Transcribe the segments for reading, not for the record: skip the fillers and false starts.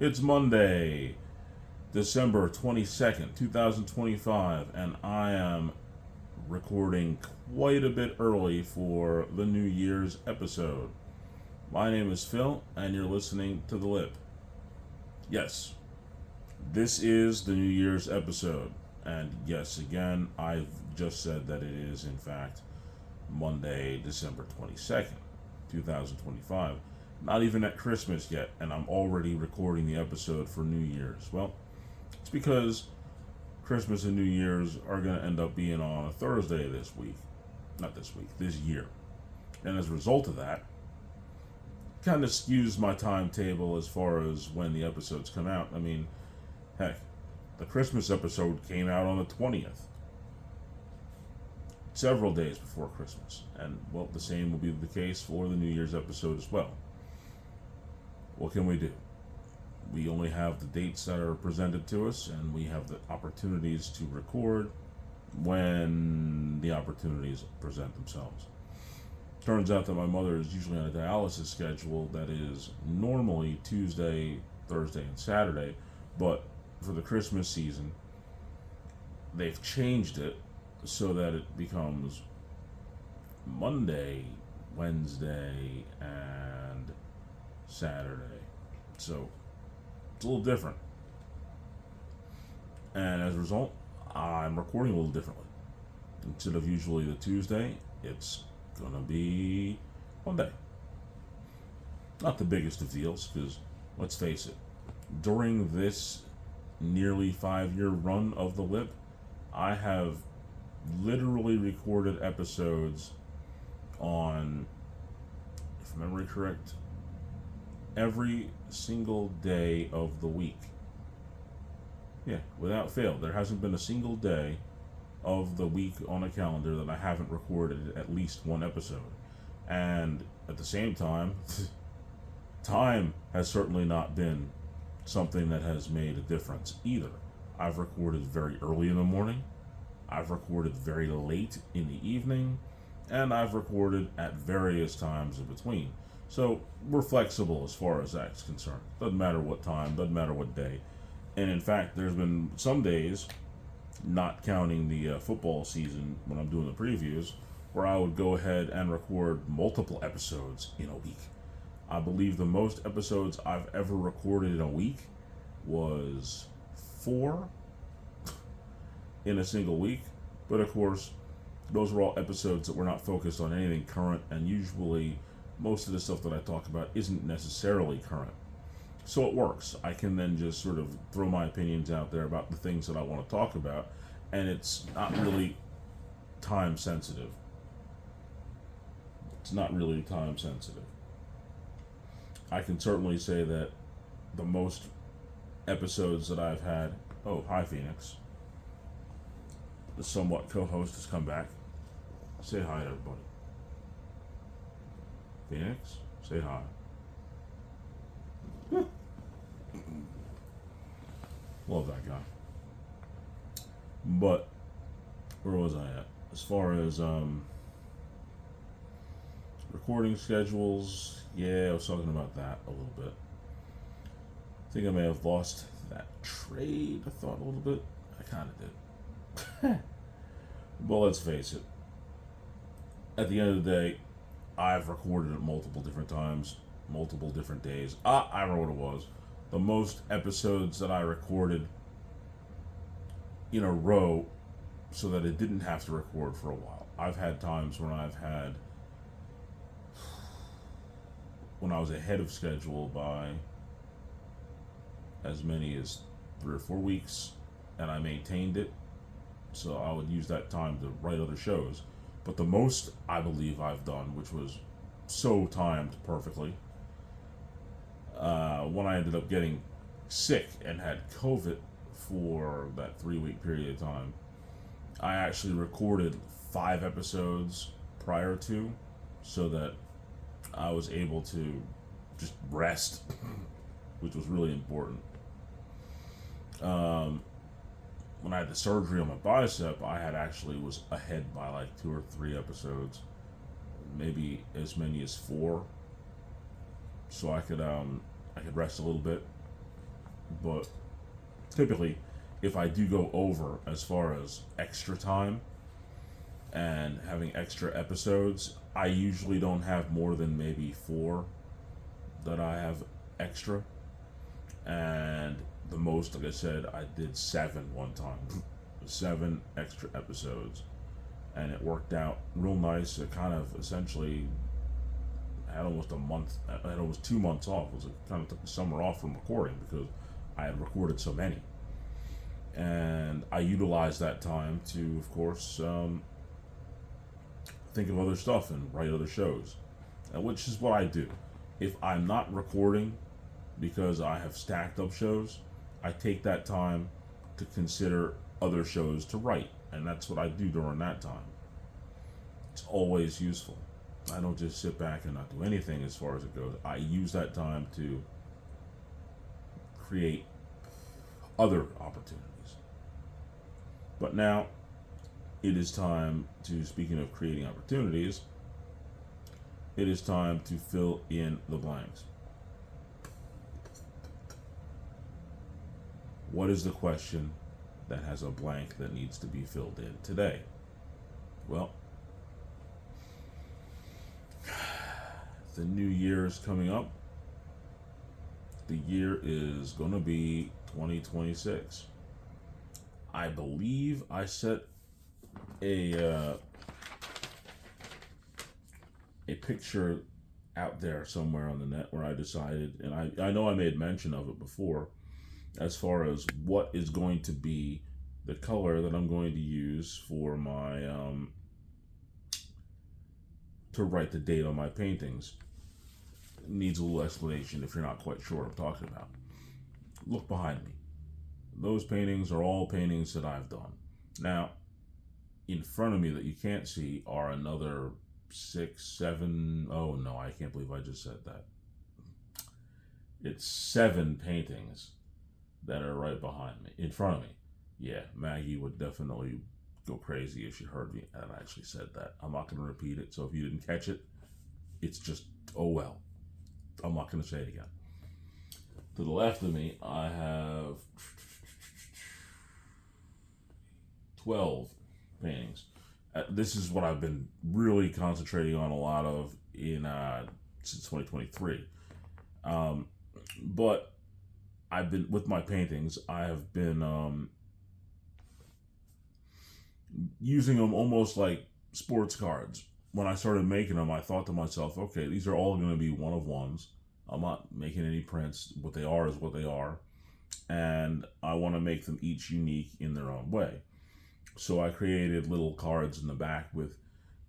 It's Monday, December 22nd, 2025, and I am recording quite a bit early for the New Year's episode. My name is Phil, and you're listening to The Lip. Yes, this is the New Year's episode, and yes, again, I've just said that it is, in fact, Monday, December 22nd, 2025. Not even at Christmas yet, and I'm already recording the episode for New Year's. Well, it's because Christmas and New Year's are going to end up being on a Thursday this week. Not this week, this year. And as a result of that, kind of skews my timetable as far as when the episodes come out. I mean, heck, the Christmas episode came out on the 20th. Several days before Christmas. And, well, the same will be the case for the New Year's episode as well. What can we do? We only have the dates that are presented to us, and we have the opportunities to record when the opportunities present themselves. Turns out that my mother is usually on a dialysis schedule that is normally Tuesday, Thursday, and Saturday, but for the Christmas season, they've changed it so that it becomes Monday, Wednesday, and Saturday. So it's a little different. And as a result, I'm recording a little differently. Instead of usually the Tuesday, it's going to be Monday. Not the biggest of deals, because let's face it, during this nearly 5-year run of The Lip, I have literally recorded episodes on, if memory correct, every single day of the week. Yeah, without fail. There hasn't been a single day of the week on a calendar that I haven't recorded at least one episode. And at the same time, time has certainly not been something that has made a difference either. I've recorded very early in the morning, I've recorded very late in the evening, and I've recorded at various times in between. So we're flexible as far as that's concerned. Doesn't matter what time, doesn't matter what day. And in fact, there's been some days, not counting the football season when I'm doing the previews, where I would go ahead and record multiple episodes in a week. I believe the most episodes I've ever recorded in a week was 4 in a single week. But of course, those were all episodes that were not focused on anything current, and usually most of the stuff that I talk about isn't necessarily current. So it works. I can then just sort of throw my opinions out there about the things that I want to talk about, and it's not really time sensitive. It's not really time sensitive. I can certainly say that the most episodes that I've had... Oh, hi, Phoenix. The somewhat co-host has come back. Say hi to everybody. Phoenix, say hi. Love that guy. But where was I at? As far as recording schedules, yeah, I was talking about that a little bit. I think I may have lost that trade of thought a little bit. I kind of did. Well, let's face it. At the end of the day, I've recorded it multiple different times, multiple different days. I remember what it was. The most episodes that I recorded in a row so that it didn't have to record for a while. I've had times when when I was ahead of schedule by as many as 3 or 4 weeks, and I maintained it. So I would use that time to write other shows. But the most I believe I've done, which was so timed perfectly, when I ended up getting sick and had COVID for that 3-week period of time, I actually recorded 5 episodes prior to, so that I was able to just rest, which was really important. When I had the surgery on my bicep, I had actually was ahead by like 2 or 3 episodes, maybe as many as 4, so I could rest a little bit. But typically, if I do go over as far as extra time and having extra episodes, I usually don't have more than maybe 4 that I have extra. And the most, like I said, I did 7 one time. 7 extra episodes. And it worked out real nice. It kind of essentially had almost a month, I had almost 2 months off. It was kind of took the summer off from recording because I had recorded so many. And I utilized that time to, of course, think of other stuff and write other shows, which is what I do. If I'm not recording because I have stacked up shows, I take that time to consider other shows to write, and that's what I do during that time. It's always useful. I don't just sit back and not do anything as far as it goes. I use that time to create other opportunities. But now it is time to, speaking of creating opportunities, it is time to fill in the blanks. What is the question that has a blank that needs to be filled in today? Well, the new year is coming up. The year is going to be 2026. I believe I set a picture out there somewhere on the net where I decided, and I know I made mention of it before, as far as what is going to be the color that I'm going to use for my to write the date on my paintings. It needs a little explanation if you're not quite sure what I'm talking about. Look behind me. Those paintings are all paintings that I've done. Now, in front of me that you can't see are another 6, 7, oh no, I can't believe I just said that. It's 7 paintings that are right behind me, in front of me. Yeah, Maggie would definitely go crazy if she heard me and I actually said that. I'm not going to repeat it, so if you didn't catch it, it's just, oh well. I'm not going to say it again. To the left of me, I have 12 paintings. This is what I've been really concentrating on a lot of in since 2023. But I've been, with my paintings, I have been using them almost like sports cards. When I started making them, I thought to myself, okay, these are all going to be one of ones. I'm not making any prints. What they are is what they are. And I want to make them each unique in their own way. So I created little cards in the back with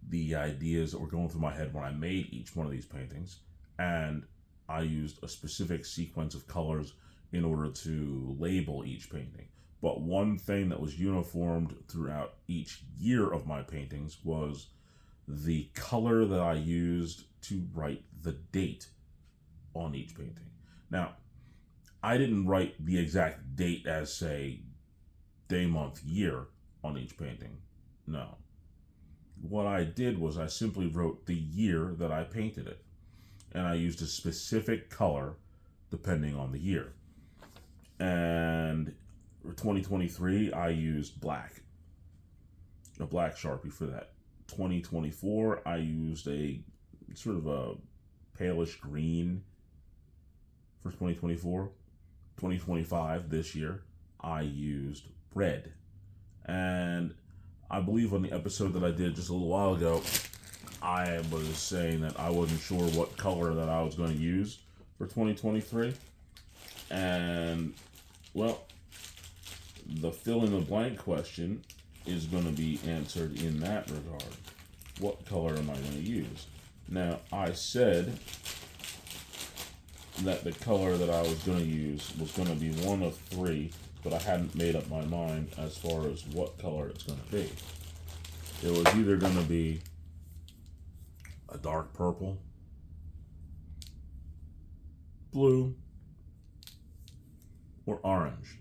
the ideas that were going through my head when I made each one of these paintings. And I used a specific sequence of colors in order to label each painting. But one thing that was uniformed throughout each year of my paintings was the color that I used to write the date on each painting. Now, I didn't write the exact date as, say, day, month, year on each painting. No. What I did was I simply wrote the year that I painted it. And I used a specific color depending on the year. And for 2023, I used black. A black Sharpie for that. 2024, I used a sort of a palish green for 2024. 2025, this year, I used red. And I believe on the episode that I did just a little while ago, I was saying that I wasn't sure what color that I was going to use for 2023. And, well, the fill in the blank question is going to be answered in that regard. What color am I going to use? Now, I said that the color that I was going to use was going to be one of 3, but I hadn't made up my mind as far as what color it's going to be. It was either going to be a dark purple, blue, or orange.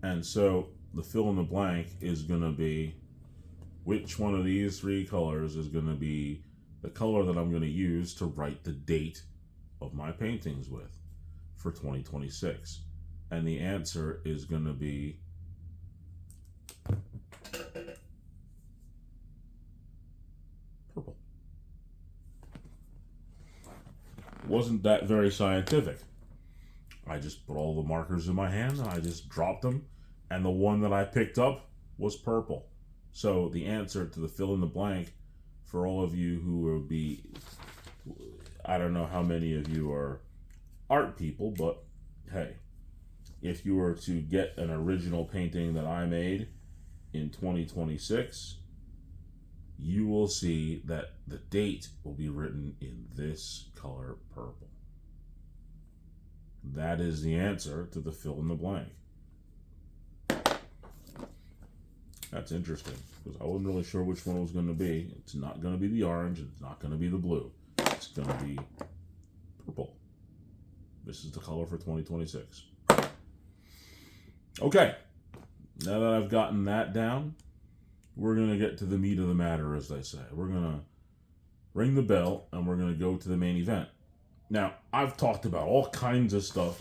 And so the fill in the blank is going to be which one of these 3 colors is going to be the color that I'm going to use to write the date of my paintings with for 2026. And the answer is going to be purple. Wasn't that very scientific. I just put all the markers in my hand and I just dropped them, and the one that I picked up was purple. So the answer to the fill in the blank, for all of you who will be, I don't know how many of you are art people, but hey, if you were to get an original painting that I made in 2026, you will see that the date will be written in this color purple. That is the answer to the fill in the blank. That's interesting, because I wasn't really sure which one it was going to be. It's not going to be the orange. It's not going to be the blue. It's going to be purple. This is the color for 2026. Okay. Now that I've gotten that down, we're going to get to the meat of the matter, as they say. We're going to ring the bell, and we're going to go to the main event. Now, I've talked about all kinds of stuff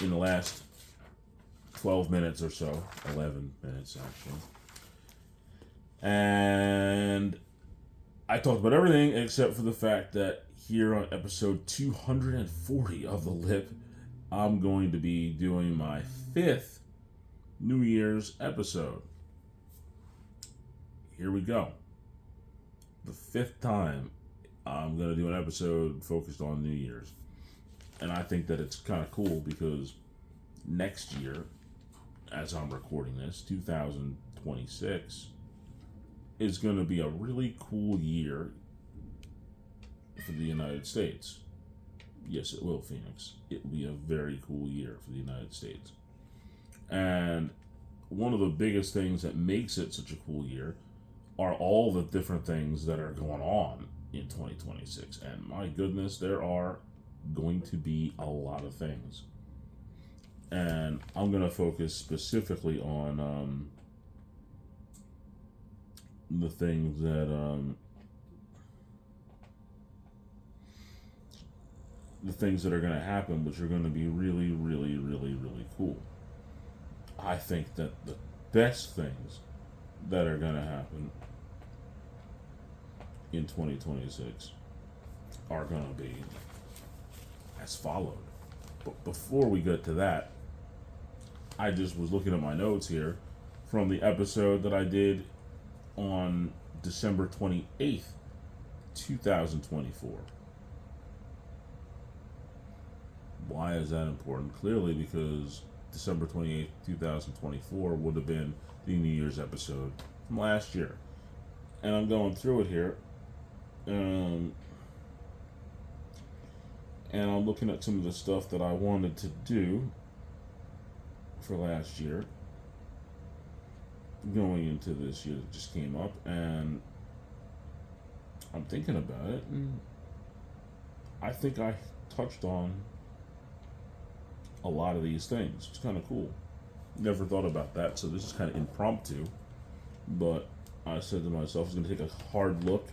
in the last 12 minutes or so. 11 minutes, actually. And I talked about everything except for the fact that here on episode 240 of The Lip, I'm going to be doing my 5th New Year's episode. Here we go. The 5th time I'm going to do an episode focused on New Year's. And I think that it's kind of cool because next year, as I'm recording this, 2026, is going to be a really cool year for the United States. Yes, it will, Phoenix. It will be a very cool year for the United States. And one of the biggest things that makes it such a cool year are all the different things that are going on in 2026. And my goodness, there are going to be a lot of things. And I'm going to focus specifically on the things that are going to happen, which are going to be really, really, really, really cool. I think that the best things that are going to happen in 2026 are going to be as followed. But before we get to that, I just was looking at my notes here from the episode that I did on December 28th, 2024. Why is that important? Clearly because December 28th, 2024 would have been the New Year's episode from last year. And I'm going through it here. And I'm looking at some of the stuff that I wanted to do for last year going into this year that just came up, and I'm thinking about it, and I think I touched on a lot of these things. It's kind of cool. Never thought about that, so this is kind of impromptu, but I said to myself I was going to take a hard look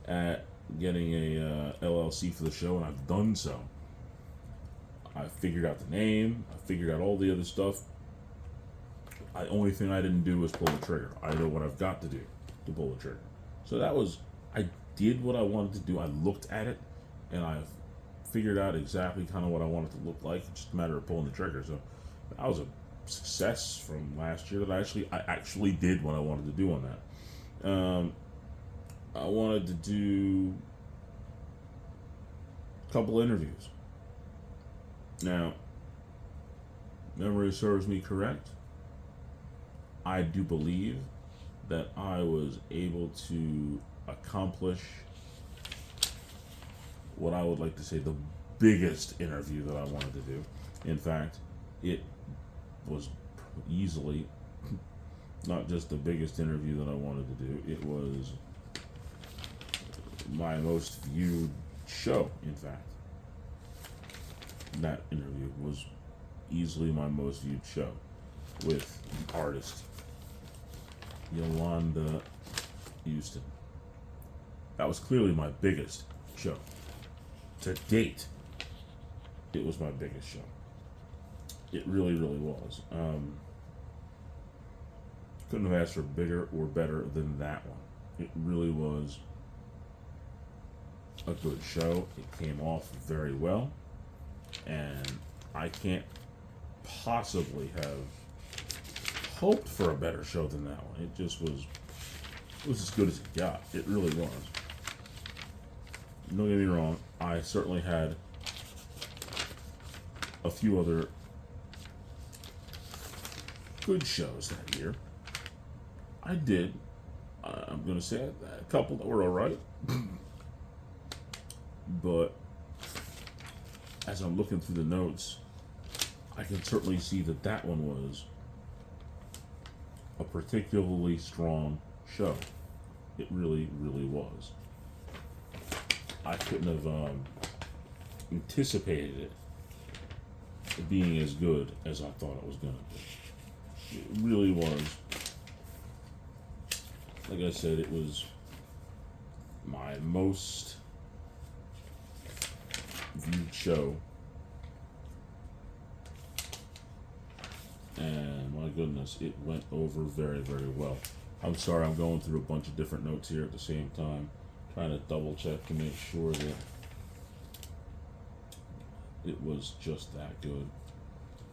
at getting a LLC for the show, and I've done so. I figured out the name, I figured out all the other stuff. The only thing I didn't do was pull the trigger. I know what I've got to do to pull the trigger. So that was, I did what I wanted to do. I looked at it, and I figured out exactly kind of what I wanted to look like. It's just a matter of pulling the trigger. So that was a success from last year that I actually did what I wanted to do on that. I wanted to do a couple interviews. Now, memory serves me correct. I do believe that I was able to accomplish what I would like to say the biggest interview that I wanted to do. In fact, it was easily not just the biggest interview that I wanted to do, it was my most viewed show, in fact. That interview was easily my most viewed show with the artist Yolanda Houston. That was clearly my biggest show. To date, it was my biggest show. It really, really was. Couldn't have asked for bigger or better than that one. It really was a good show. It came off very well, and I can't possibly have hoped for a better show than that one. It was as good as it got. It really was. Don't get me wrong, I certainly had a few other good shows that year. I did. I'm going to say a couple that were alright. But as I'm looking through the notes, I can certainly see that that one was a particularly strong show. It really, really was. I couldn't have anticipated it being as good as I thought it was going to be. It really was. Like I said, it was my most viewed show. And my goodness, it went over very, very well. I'm sorry, I'm going through a bunch of different notes here at the same time, trying to double check to make sure that it was just that good.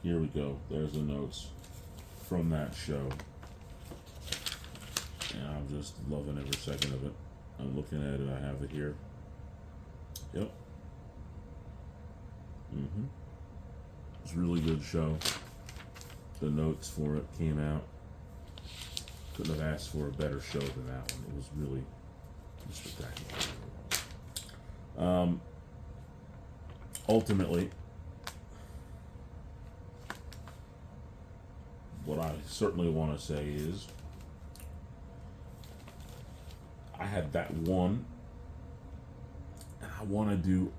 Here we go. There's the notes from that show. And I'm just loving every second of it. I'm looking at it. I have it here. Yep. It's a really good show. The notes for it came out. Couldn't have asked for a better show than that one. It was really spectacular. Ultimately, what I certainly want to say is I had that one, and I want to do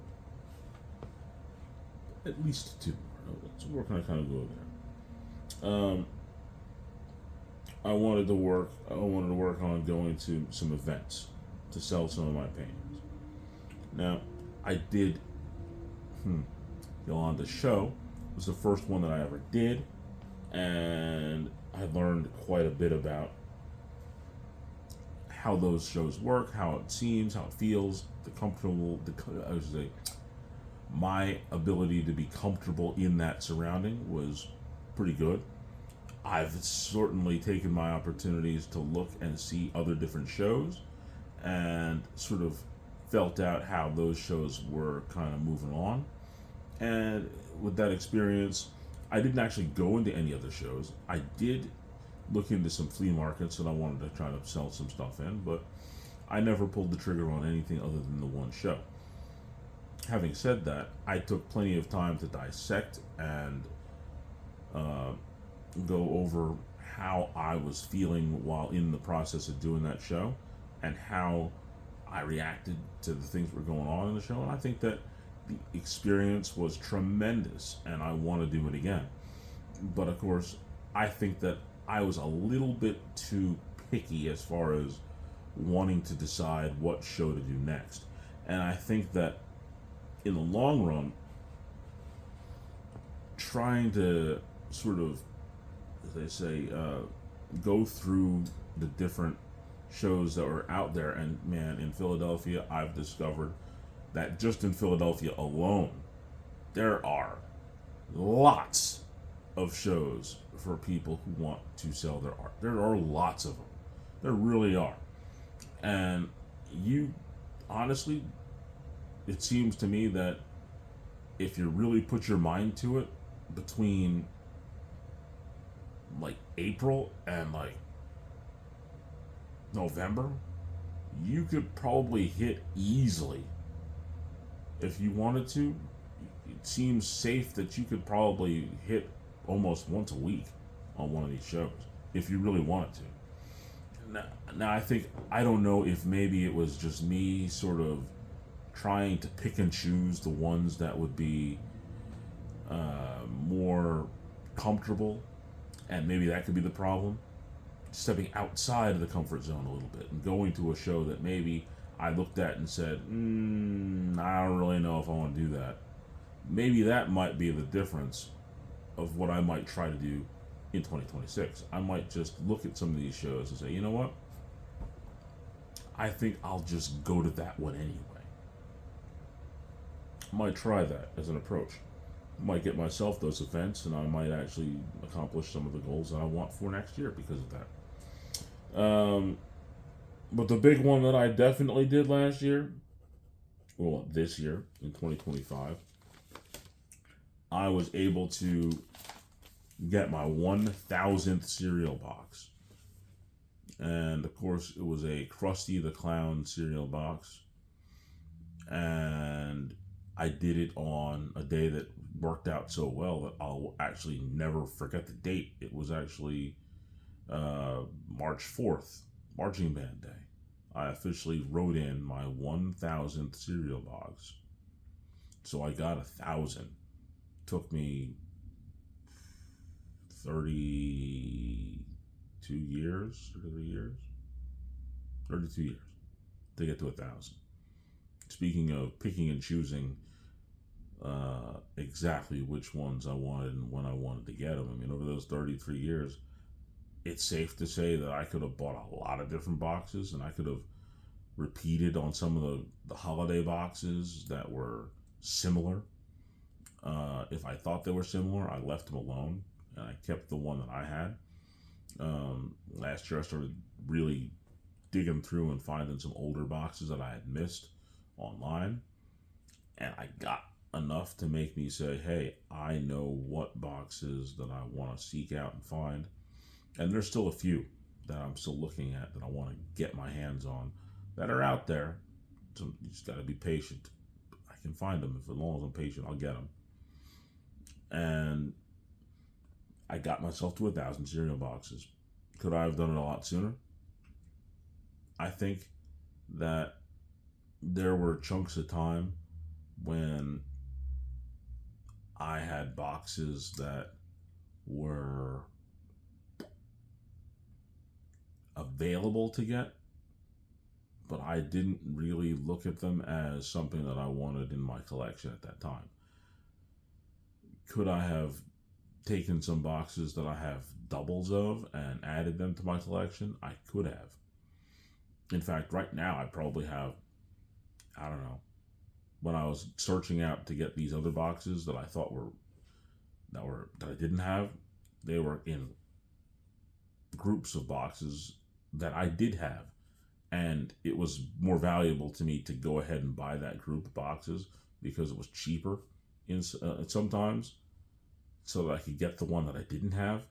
at least two more. So we're going to kind of go there. I wanted to work on going to some events to sell some of my paintings. Now, I did Yolanda Show. It was the first one that I ever did, and I learned quite a bit about how those shows work, how it seems, how it feels, my ability to be comfortable in that surrounding was pretty good. I've certainly taken my opportunities to look and see other different shows and sort of felt out how those shows were kind of moving on. And with that experience, I didn't actually go into any other shows. I did look into some flea markets that I wanted to try to sell some stuff in, but I never pulled the trigger on anything other than the one show. Having said that, I took plenty of time to dissect and go over how I was feeling while in the process of doing that show and how I reacted to the things that were going on in the show. And I think that the experience was tremendous and I want to do it again. But of course, I think that I was a little bit too picky as far as wanting to decide what show to do next. And I think that in the long run, trying to sort of, as they say, go through the different shows that were out there, and man, in Philadelphia, I've discovered that just in Philadelphia alone, there are lots of shows for people who want to sell their art. There are lots of them. There really are. And you, honestly, it seems to me that if you really put your mind to it, between like April and like November, you could probably hit easily. If you wanted to, it seems safe that you could probably hit almost once a week on one of these shows if you really wanted to. Now I don't know if maybe it was just me sort of trying to pick and choose the ones that would be more comfortable, and maybe that could be the problem. Stepping outside of the comfort zone a little bit and going to a show that maybe I looked at and said, I don't really know if I want to do that. Maybe that might be the difference of what I might try to do in 2026. I might just look at some of these shows and say, you know what? I think I'll just go to that one anyway. I might try that as an approach. I might get myself those events, and I might actually accomplish some of the goals that I want for next year because of that. But the big one that I definitely did last year, well, this year in 2025, I was able to get my 1000th cereal box. And of course, it was a Krusty the Clown cereal box. And I did it on a day that worked out so well that I'll actually never forget the date. It was actually March 4th, Marching Band Day. I officially wrote in my 1000th cereal box. So I got 1,000. Took me 32 years, 32 years to get to 1,000. Speaking of picking and choosing exactly which ones I wanted and when I wanted to get them, I mean, over those 33 years, it's safe to say that I could have bought a lot of different boxes, and I could have repeated on some of the holiday boxes that were similar. If I thought they were similar, I left them alone, and I kept the one that I had. Last year, I started really digging through and finding some older boxes that I had missed online, and I got enough to make me say, hey, I know what boxes that I want to seek out and find. And there's still a few that I'm still looking at that I want to get my hands on that are out there. So you just got to be patient. I can find them. If as long as I'm patient, I'll get them. And I got myself to 1,000 cereal boxes. Could I have done it a lot sooner? I think that there were chunks of time when I had boxes that were available to get, but I didn't really look at them as something that I wanted in my collection at that time. Could I have taken some boxes that I have doubles of and added them to my collection? I could have. In fact, right now I probably have, I don't know, when I was searching out to get these other boxes that I thought that I didn't have, they were in groups of boxes that I did have, and it was more valuable to me to go ahead and buy that group of boxes because it was cheaper sometimes, so that I could get the one that I didn't have,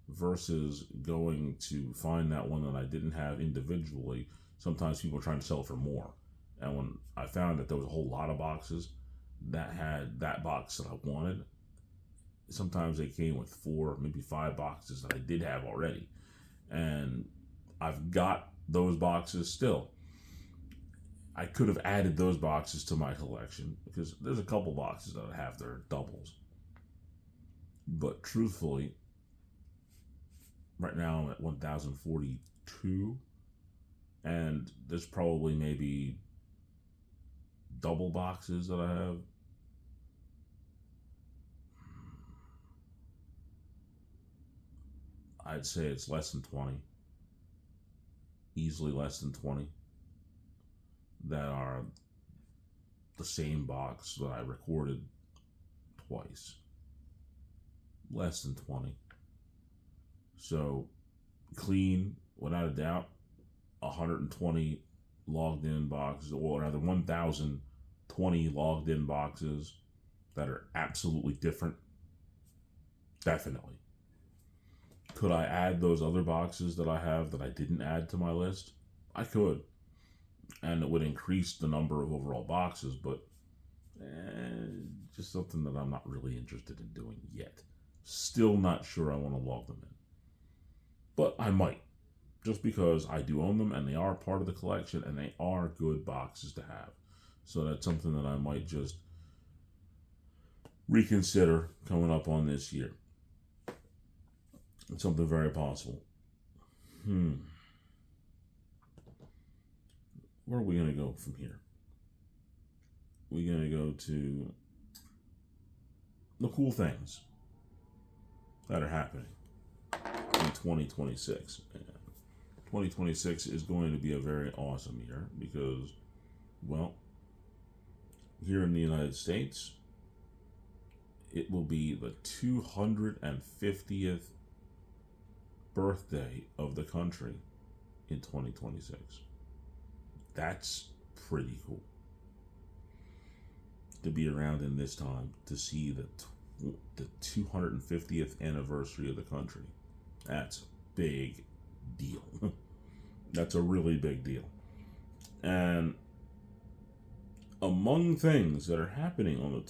versus going to find that one that I didn't have individually. Sometimes people are trying to sell it for more. And when I found that there was a whole lot of boxes that had that box that I wanted, sometimes they came with 4, maybe 5 boxes that I did have already. And I've got those boxes still. I could have added those boxes to my collection because there's a couple boxes that I have that are doubles. But truthfully, right now I'm at 1,042, and there's probably maybe double boxes that I have. I'd say it's less than 20, easily less than 20, that are the same box that I recorded twice. Less than 20. So, clean, without a doubt, 120 logged in boxes, or rather 1,020 logged in boxes that are absolutely different. Definitely. Could I add those other boxes that I have that I didn't add to my list? I could. And it would increase the number of overall boxes, but just something that I'm not really interested in doing yet. Still not sure I want to log them in. But I might, just because I do own them and they are part of the collection and they are good boxes to have. So that's something that I might just reconsider coming up on this year. It's something very possible. Where are we going to go from here? We're going to go to the cool things. that are happening in 2026. And 2026 is going to be a very awesome year because, well, here in the United States, it will be the 250th birthday of the country in 2026. That's pretty cool to be around in this time to see the 250th anniversary of the country. That's a big deal. That's a really big deal. And among things that are happening on the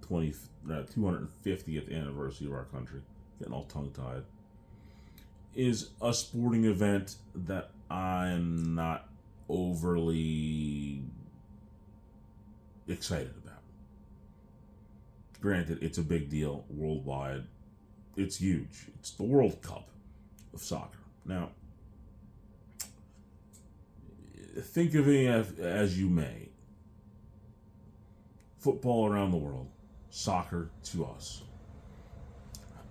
250th anniversary of our country, getting all tongue-tied, is a sporting event that I'm not overly excited about. Granted, it's a big deal worldwide. It's huge. It's the World Cup of soccer. Now, think of it as you may. Football around the world, soccer to us.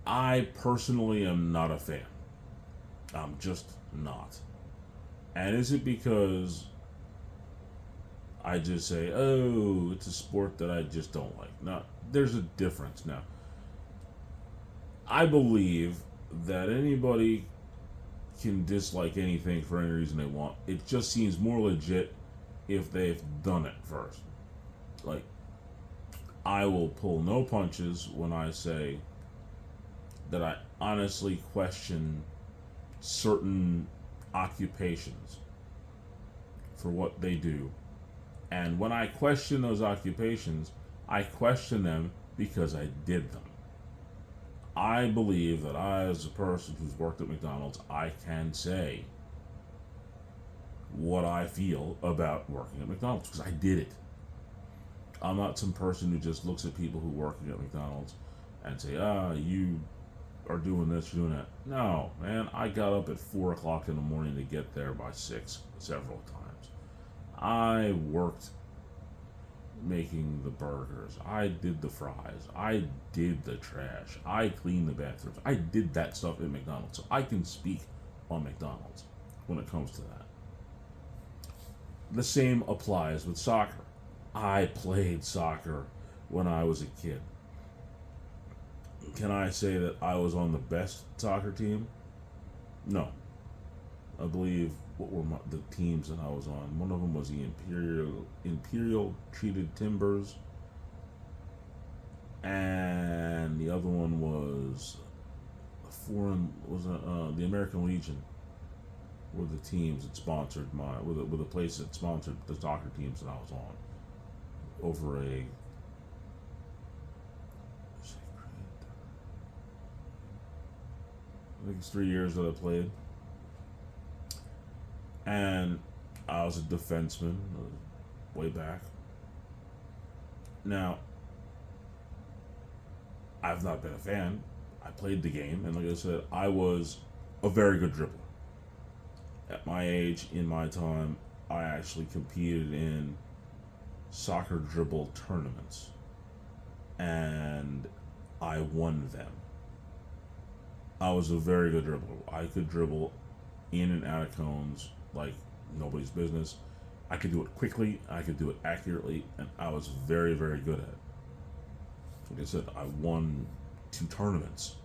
I personally am not a fan. I'm just not. And is it because I just say, oh, it's a sport that I just don't like? No, there's a difference. Now, I believe that anybody can dislike anything for any reason they want. It just seems more legit if they've done it first. Like, I will pull no punches when I say that I honestly question certain occupations for what they do. And when I question those occupations, I question them because I did them. I believe that I, as a person who's worked at McDonald's, I can say what I feel about working at McDonald's because I did it. I'm not some person who just looks at people who are working at McDonald's and say, you are doing this, you're doing that. No, man, I got up at 4 o'clock in the morning to get there by 6 several times. I worked making the burgers. I did the fries. I did the trash. I cleaned the bathrooms. I did that stuff at McDonald's. So I can speak on McDonald's when it comes to that. The same applies with soccer. I played soccer when I was a kid. Can I say that I was on the best soccer team? No. I believe what were the teams that I was on. One of them was the Imperial Treated Timbers, and the other one was the American Legion. Were the teams that sponsored were the place that sponsored the soccer teams that I was on over I think it's 3 years that I played. And I was a defenseman way back. Now, I've not been a fan. I played the game, and like I said, I was a very good dribbler. At my age, in my time, I actually competed in soccer dribble tournaments. And I won them. I was a very good dribbler. I could dribble in and out of cones like nobody's business. I could do it quickly, I could do it accurately, and I was very, very good at it. Like I said, I won 2 tournaments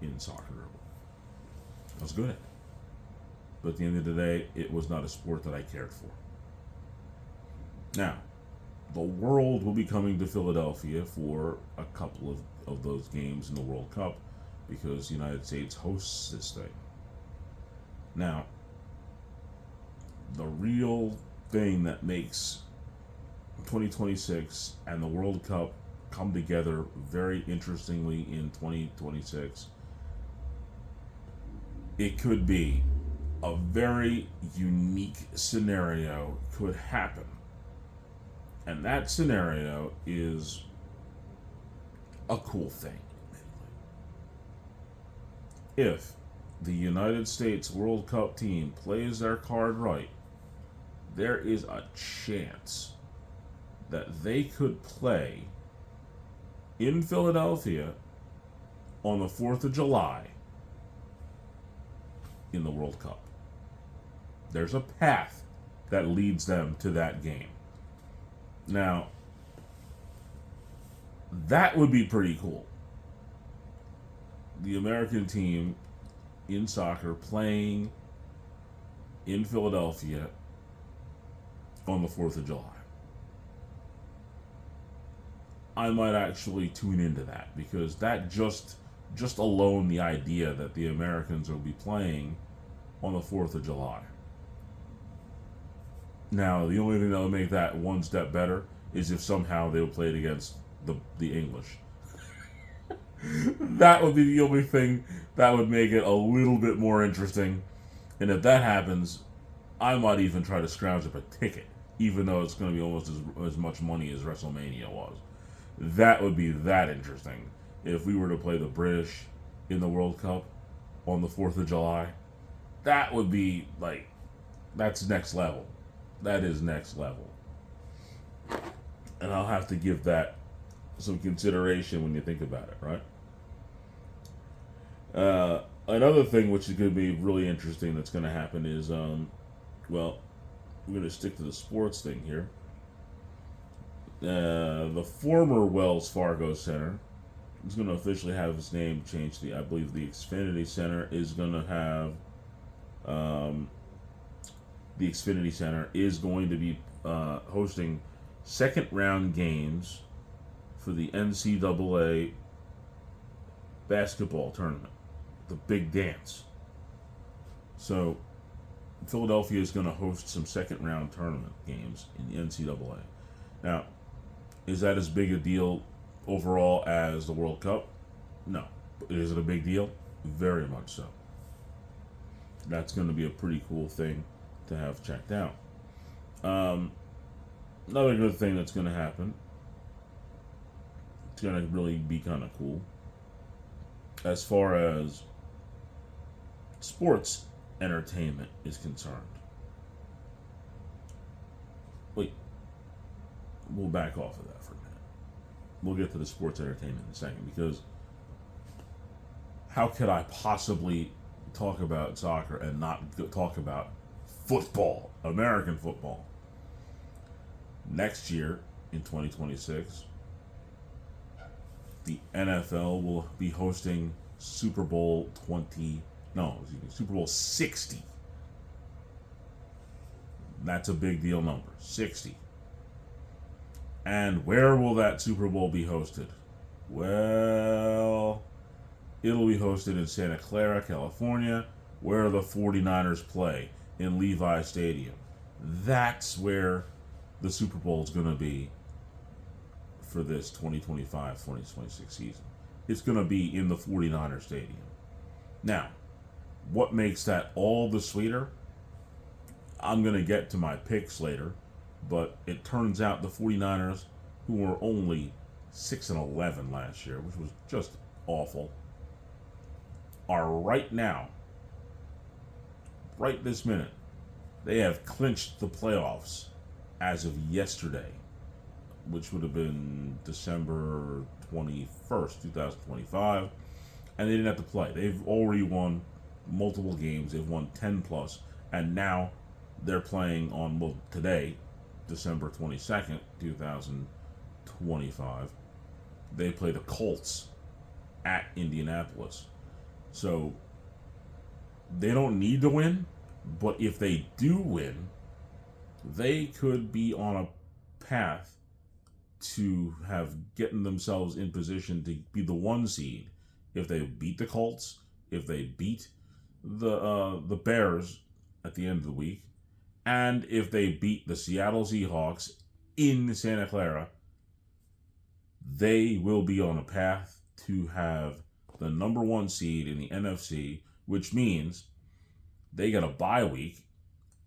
in soccer dribble. I was good at it. But at the end of the day, it was not a sport that I cared for. Now, the world will be coming to Philadelphia for a couple of those games in the World Cup because the United States hosts this thing. Now, the real thing that makes 2026 and the World Cup come together very interestingly in 2026, it could be a very unique scenario could happen. And that scenario is a cool thing. If the United States World Cup team plays their card right, there is a chance that they could play in Philadelphia on the 4th of July in the World Cup. There's a path that leads them to that game. Now, that would be pretty cool. The American team in soccer playing in Philadelphia on the 4th of July. I might actually tune into that because that just alone the idea that the Americans will be playing on the 4th of July. Now, the only thing that would make that one step better is if somehow they would play it against the English. That would be the only thing that would make it a little bit more interesting. And if that happens, I might even try to scrounge up a ticket, even though it's going to be almost as much money as WrestleMania was. That would be that interesting. If we were to play the British in the World Cup on the 4th of July, that would be like, that's next level. That is next level. And I'll have to give that some consideration when you think about it, right? Another thing which is going to be really interesting that's going to happen is, well, we're going to stick to the sports thing here. The former Wells Fargo Center is going to officially have its name changed. I believe the Xfinity Center is going to have, the Xfinity Center is going to be hosting second round games for the NCAA basketball tournament, the Big Dance. So Philadelphia is going to host some second round tournament games in the NCAA. Now, is that as big a deal overall as the World Cup? No. Is it a big deal? Very much so. That's going to be a pretty cool thing to have checked out. Another good thing that's going to happen, it's going to really be kind of cool, as far as sports entertainment is concerned. Wait, we'll back off of that for a minute. We'll get to the sports entertainment in a second, because how could I possibly talk about soccer and not talk about football, American football? Next year, in 2026, the NFL will be hosting Super Bowl 60. That's a big deal number, 60. And where will that Super Bowl be hosted? Well, it'll be hosted in Santa Clara, California, where the 49ers play, in Levi Stadium. That's where the Super Bowl is going to be for this 2025-2026 season. It's going to be in the 49ers Stadium. Now, what makes that all the sweeter? I'm going to get to my picks later, but it turns out the 49ers, who were only 6-11 last year, which was just awful, are right now, right this minute, they have clinched the playoffs as of yesterday, which would have been December 21st, 2025, and they didn't have to play. They've already won multiple games. They've won 10 plus, and now they're playing on, well, today, December 22nd, 2025. They play the Colts at Indianapolis. So they don't need to win, but if they do win, they could be on a path to have getting themselves in position to be the 1 seed if they beat the Colts, if they beat the Bears at the end of the week, and if they beat the Seattle Seahawks in Santa Clara. They will be on a path to have the number 1 seed in the NFC, which means they get a bye week,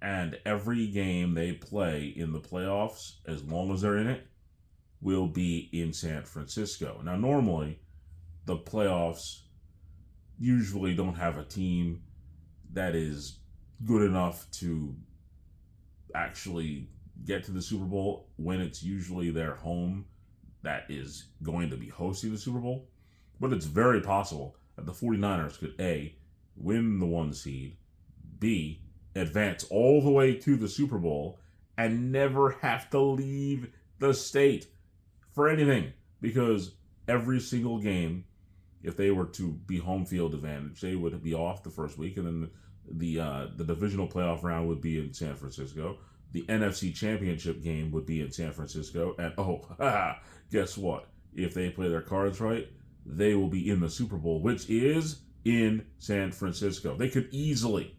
and every game they play in the playoffs, as long as they're in it, will be in San Francisco. Now, normally, the playoffs usually don't have a team that is good enough to actually get to the Super Bowl when it's usually their home that is going to be hosting the Super Bowl. But it's very possible that the 49ers could A, win the 1 seed, B, advance all the way to the Super Bowl, and never have to leave the state for anything. Because every single game, if they were to be home field advantage, they would be off the first week, and then the divisional playoff round would be in San Francisco. The NFC Championship game would be in San Francisco, and guess what? If they play their cards right, they will be in the Super Bowl, which is in San Francisco. They could easily,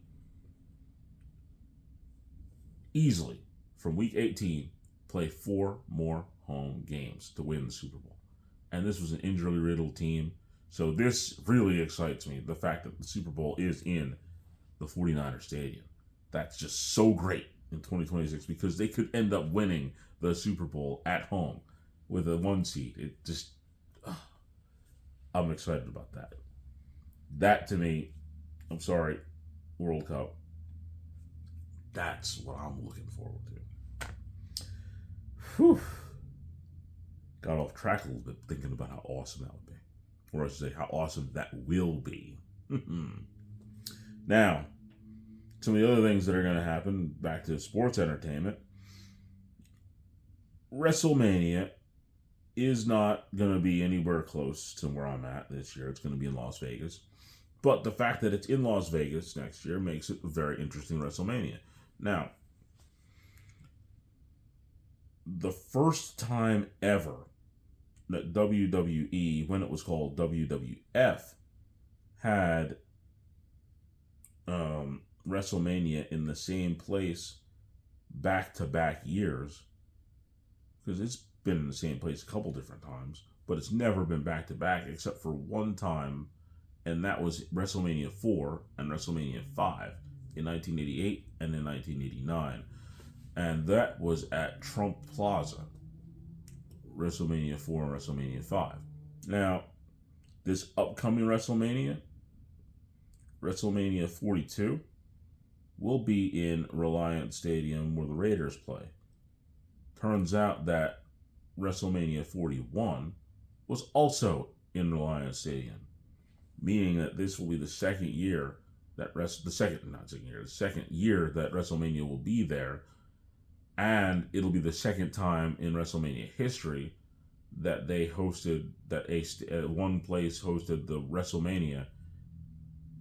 from week 18, play 4 more home games to win the Super Bowl. And this was an injury-riddled team. So this really excites me, the fact that the Super Bowl is in the 49ers Stadium. That's just so great in 2026 because they could end up winning the Super Bowl at home with a 1 seed. It just, I'm excited about that. That to me, I'm sorry, World Cup, that's what I'm looking forward to. Whew. Got off track a little bit thinking about how awesome that would be. Or I should say, how awesome that will be. Now, some of the other things that are going to happen, back to sports entertainment. WrestleMania is not going to be anywhere close to where I'm at this year. It's going to be in Las Vegas. But the fact that it's in Las Vegas next year makes it a very interesting WrestleMania. Now, the first time ever that WWE, when it was called WWF, had WrestleMania in the same place back-to-back years, because it's been in the same place a couple different times, but it's never been back-to-back except for one time, and that was WrestleMania 4 and WrestleMania 5 in 1988 and in 1989. And that was at Trump Plaza, WrestleMania 4 and WrestleMania 5. Now, this upcoming WrestleMania 42, will be in Reliant Stadium where the Raiders play. Turns out that WrestleMania 41 was also in Reliant Stadium, meaning that this will be the second year that the second year that WrestleMania will be there. And it'll be the second time in WrestleMania history that they hosted, that one place hosted the WrestleMania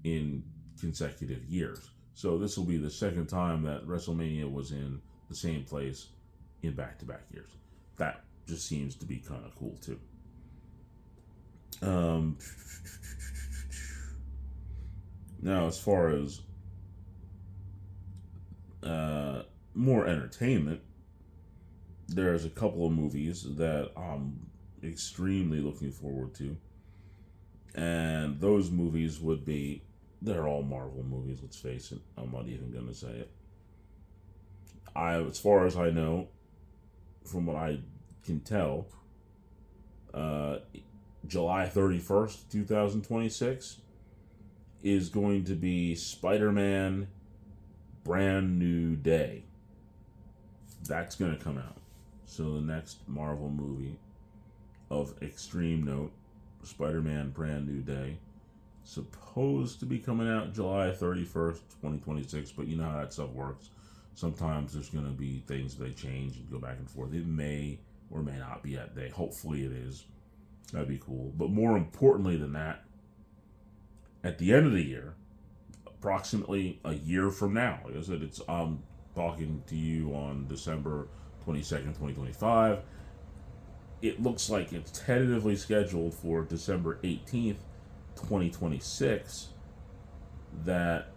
in consecutive years. So this will be the second time that WrestleMania was in the same place in back-to-back years. That just seems to be kind of cool too. Now, as far as more entertainment, there's a couple of movies that I'm extremely looking forward to. And those movies would be, they're all Marvel movies, let's face it. I'm not even going to say it. As far as I know, from what I can tell, July 31st, 2026 is going to be Spider-Man Brand New Day. That's going to come out. So the next Marvel movie of extreme note, Spider-Man Brand New Day, supposed to be coming out July 31st, 2026, but you know how that stuff works. Sometimes there's going to be things they change and go back and forth. It may or may not be that day. Hopefully it is. That'd be cool. But more importantly than that, at the end of the year, approximately a year from now, like I said, I'm talking to you on December 22nd, 2025. It looks like it's tentatively scheduled for December 18th, 2026, that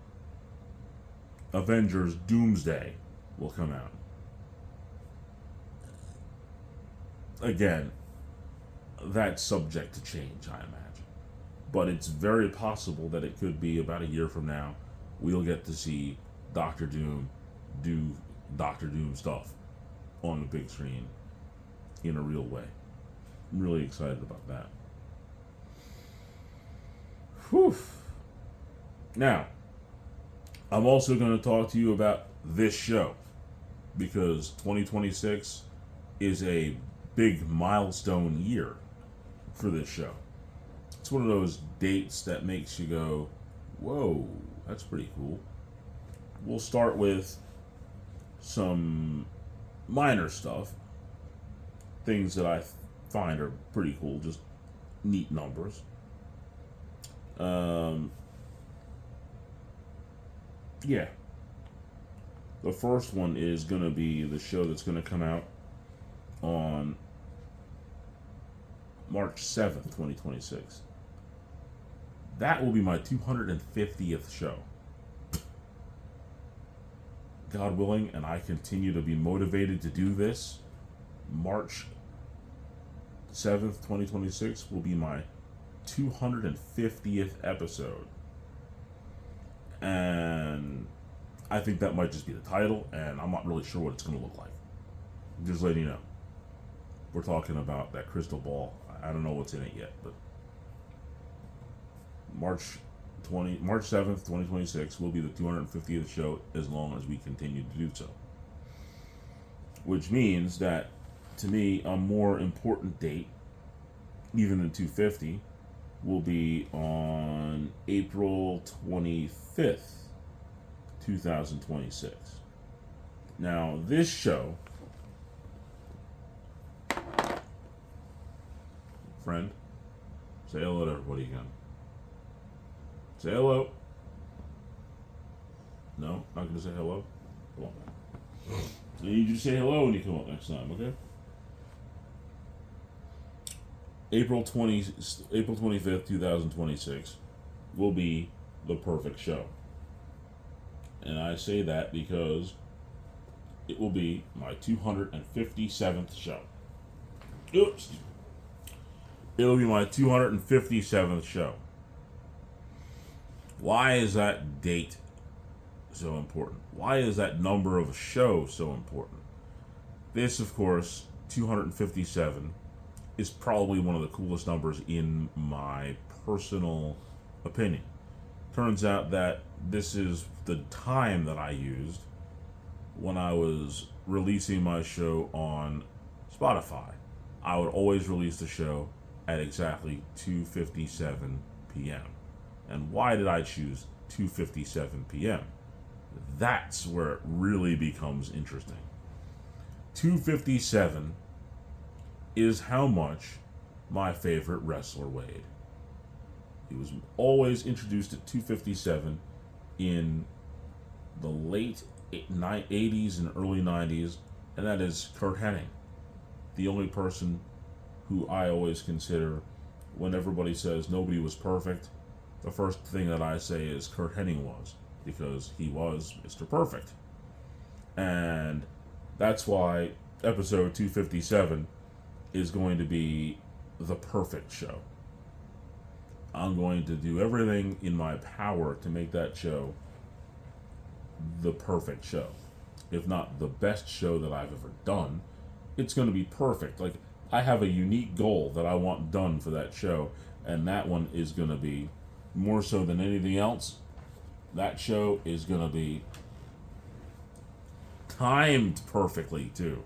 Avengers Doomsday will come out. Again, that's subject to change, I imagine. But it's very possible that it could be about a year from now, we'll get to see Doctor Doom do Doctor Doom stuff on the big screen in a real way. I'm really excited about that. Whew. Now, I'm also going to talk to you about this show because 2026 is a big milestone year for this show. It's one of those dates that makes you go, whoa, that's pretty cool. We'll start with some minor stuff, things that I find are pretty cool, just neat numbers. Yeah. The first one is going to be the show that's going to come out on March 7th, 2026. That will be my 250th show. God willing, and I continue to be motivated to do this, March 7th, 2026 will be my 250th episode. And I think that might just be the title, and I'm not really sure what it's going to look like. Just letting you know. We're talking about that crystal ball. I don't know what's in it yet, but March 7th, 2026 will be the 250th show as long as we continue to do so. Which means that, to me, a more important date, even than 250, will be on April 25th, 2026. Now, this show, friend, say hello to everybody again. Say hello. No, not gonna say hello. Come on, man. I need you to say hello when you come up next time, okay? April 25th, 2026 will be the perfect show. And I say that because it will be my 257th show. Oops. It'll be my 257th show. Why is that date so important? Why is that number of a show so important? This, of course, 257, is probably one of the coolest numbers in my personal opinion. Turns out that this is the time that I used when I was releasing my show on Spotify. I would always release the show at exactly 2:57 p.m. And why did I choose 2:57 p.m.? That's where it really becomes interesting. 2:57 is how much my favorite wrestler weighed. He was always introduced at 2:57 in the late 80s and early 90s, and that is Curt Hennig. The only person who I always consider, when everybody says nobody was perfect, the first thing that I say is Curt Hennig was, because he was Mr. Perfect. And that's why episode 257 is going to be the perfect show. I'm going to do everything in my power to make that show the perfect show. If not the best show that I've ever done, it's going to be perfect. Like, I have a unique goal that I want done for that show, and that one is going to be, more so than anything else, that show is going to be timed perfectly, too.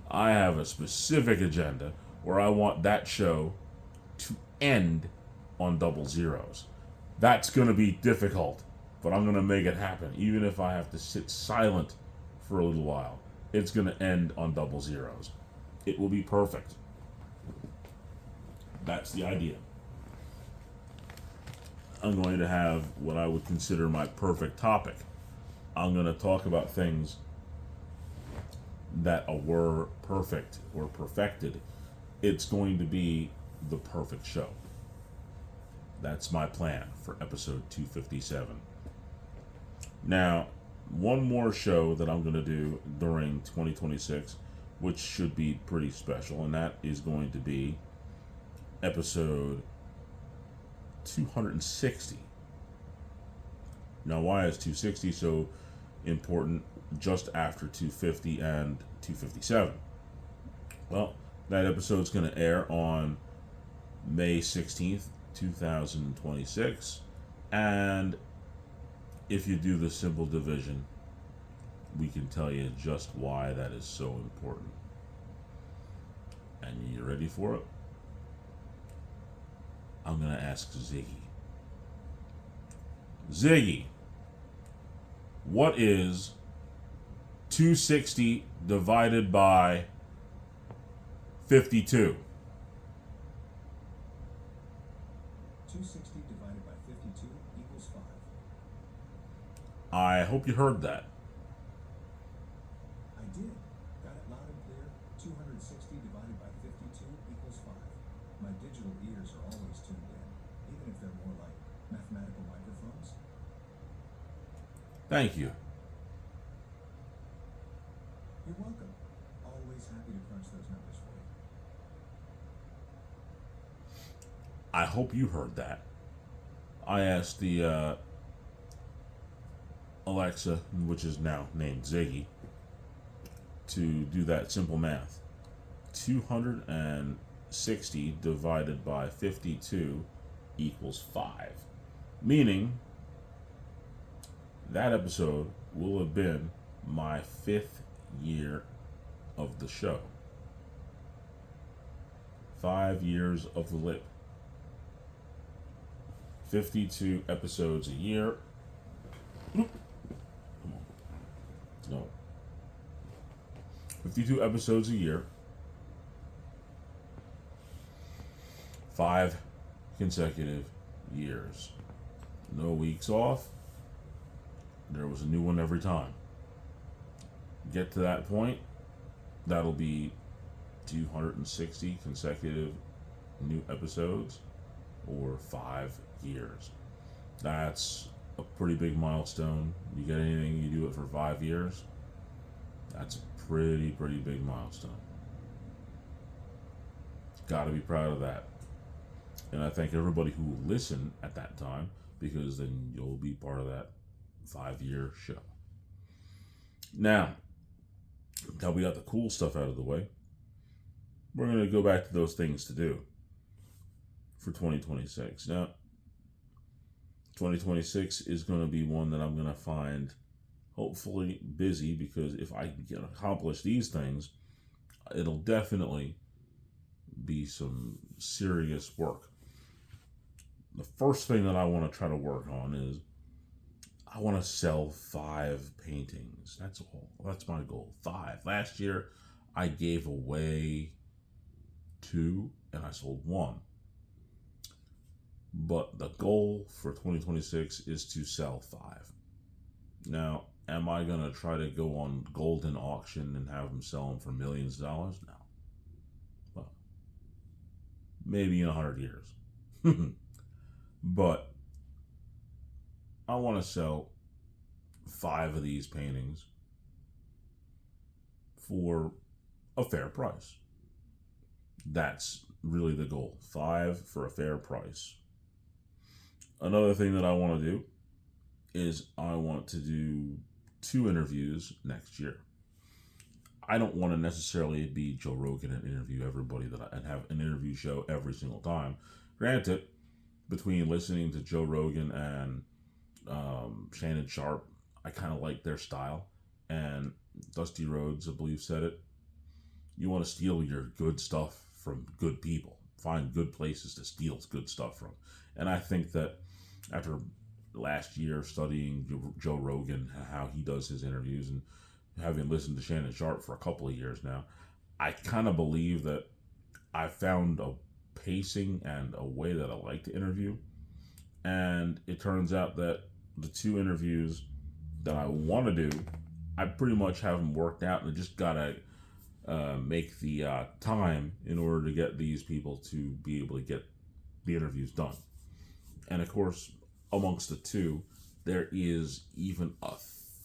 I have a specific agenda where I want that show to end on double zeros. That's going to be difficult, but I'm going to make it happen. Even if I have to sit silent for a little while, it's going to end on double zeros. It will be perfect. That's the idea. I'm going to have what I would consider my perfect topic. I'm going to talk about things that were perfect or perfected. It's going to be the perfect show. That's my plan for episode 257. Now, one more show that I'm going to do during 2026, which should be pretty special, and that is going to be episode 260. Now, why is 260 so important just after 250 and 257? Well, that episode's going to air on May 16th, 2026, and if you do the simple division, we can tell you just why that is so important. And you ready for it? I'm going to ask Ziggy. Ziggy, what is 260 divided by 52? 260 divided by 52 equals 5. I hope you heard that. I did. Got it loud and clear. 260 divided by 52 equals 5. My digital ears are always tuned in, even if they're more like mathematical microphones. Thank you. You're welcome. Always happy to crunch those numbers for you. I hope you heard that. I asked the Alexa, which is now named Ziggy, to do that simple math. 260 divided by 52 equals 5. Meaning, that episode will have been my 5th year of the show. 5 years of the lip. 52 episodes a year. Come on. No. 52 episodes a year. 5 consecutive years. No weeks off. There was a new one every time. Get to that point, that'll be 260 consecutive new episodes or 5 years. That's a pretty big milestone. You get anything, you do it for 5 years, that's a pretty big milestone. Gotta be proud of that. And I thank everybody who will listen at that time, because then you'll be part of that 5-year show. Now, that we got the cool stuff out of the way, we're going to go back to those things to do for 2026. Now, 2026 is going to be one that I'm going to find hopefully busy, because if I can accomplish these things, it'll definitely be some serious work. The first thing that I want to try to work on is I want to sell 5 paintings. That's all. That's my goal. 5. Last year, I gave away 2 and I sold 1. But the goal for 2026 is to sell 5. Now, am I going to try to go on Golden Auction and have them sell them for millions of dollars? No. Well, maybe in 100 years. But I want to sell 5 of these paintings for a fair price. That's really the goal. 5 for a fair price. Another thing that I want to do is I want to do 2 interviews next year. I don't want to necessarily be Joe Rogan and interview everybody and have an interview show every single time. Granted, between listening to Joe Rogan and Shannon Sharp, I kind of like their style. And Dusty Rhodes, I believe, said it. You want to steal your good stuff from good people. Find good places to steal good stuff from. And I think that after last year studying Joe Rogan, how he does his interviews, and having listened to Shannon Sharp for a couple of years now, I kind of believe that I found a pacing and a way that I like to interview. And it turns out that the 2 interviews that I want to do, I pretty much have them worked out, and I just gotta make the time in order to get these people to be able to get the interviews done. And of course, amongst the 2, there is even a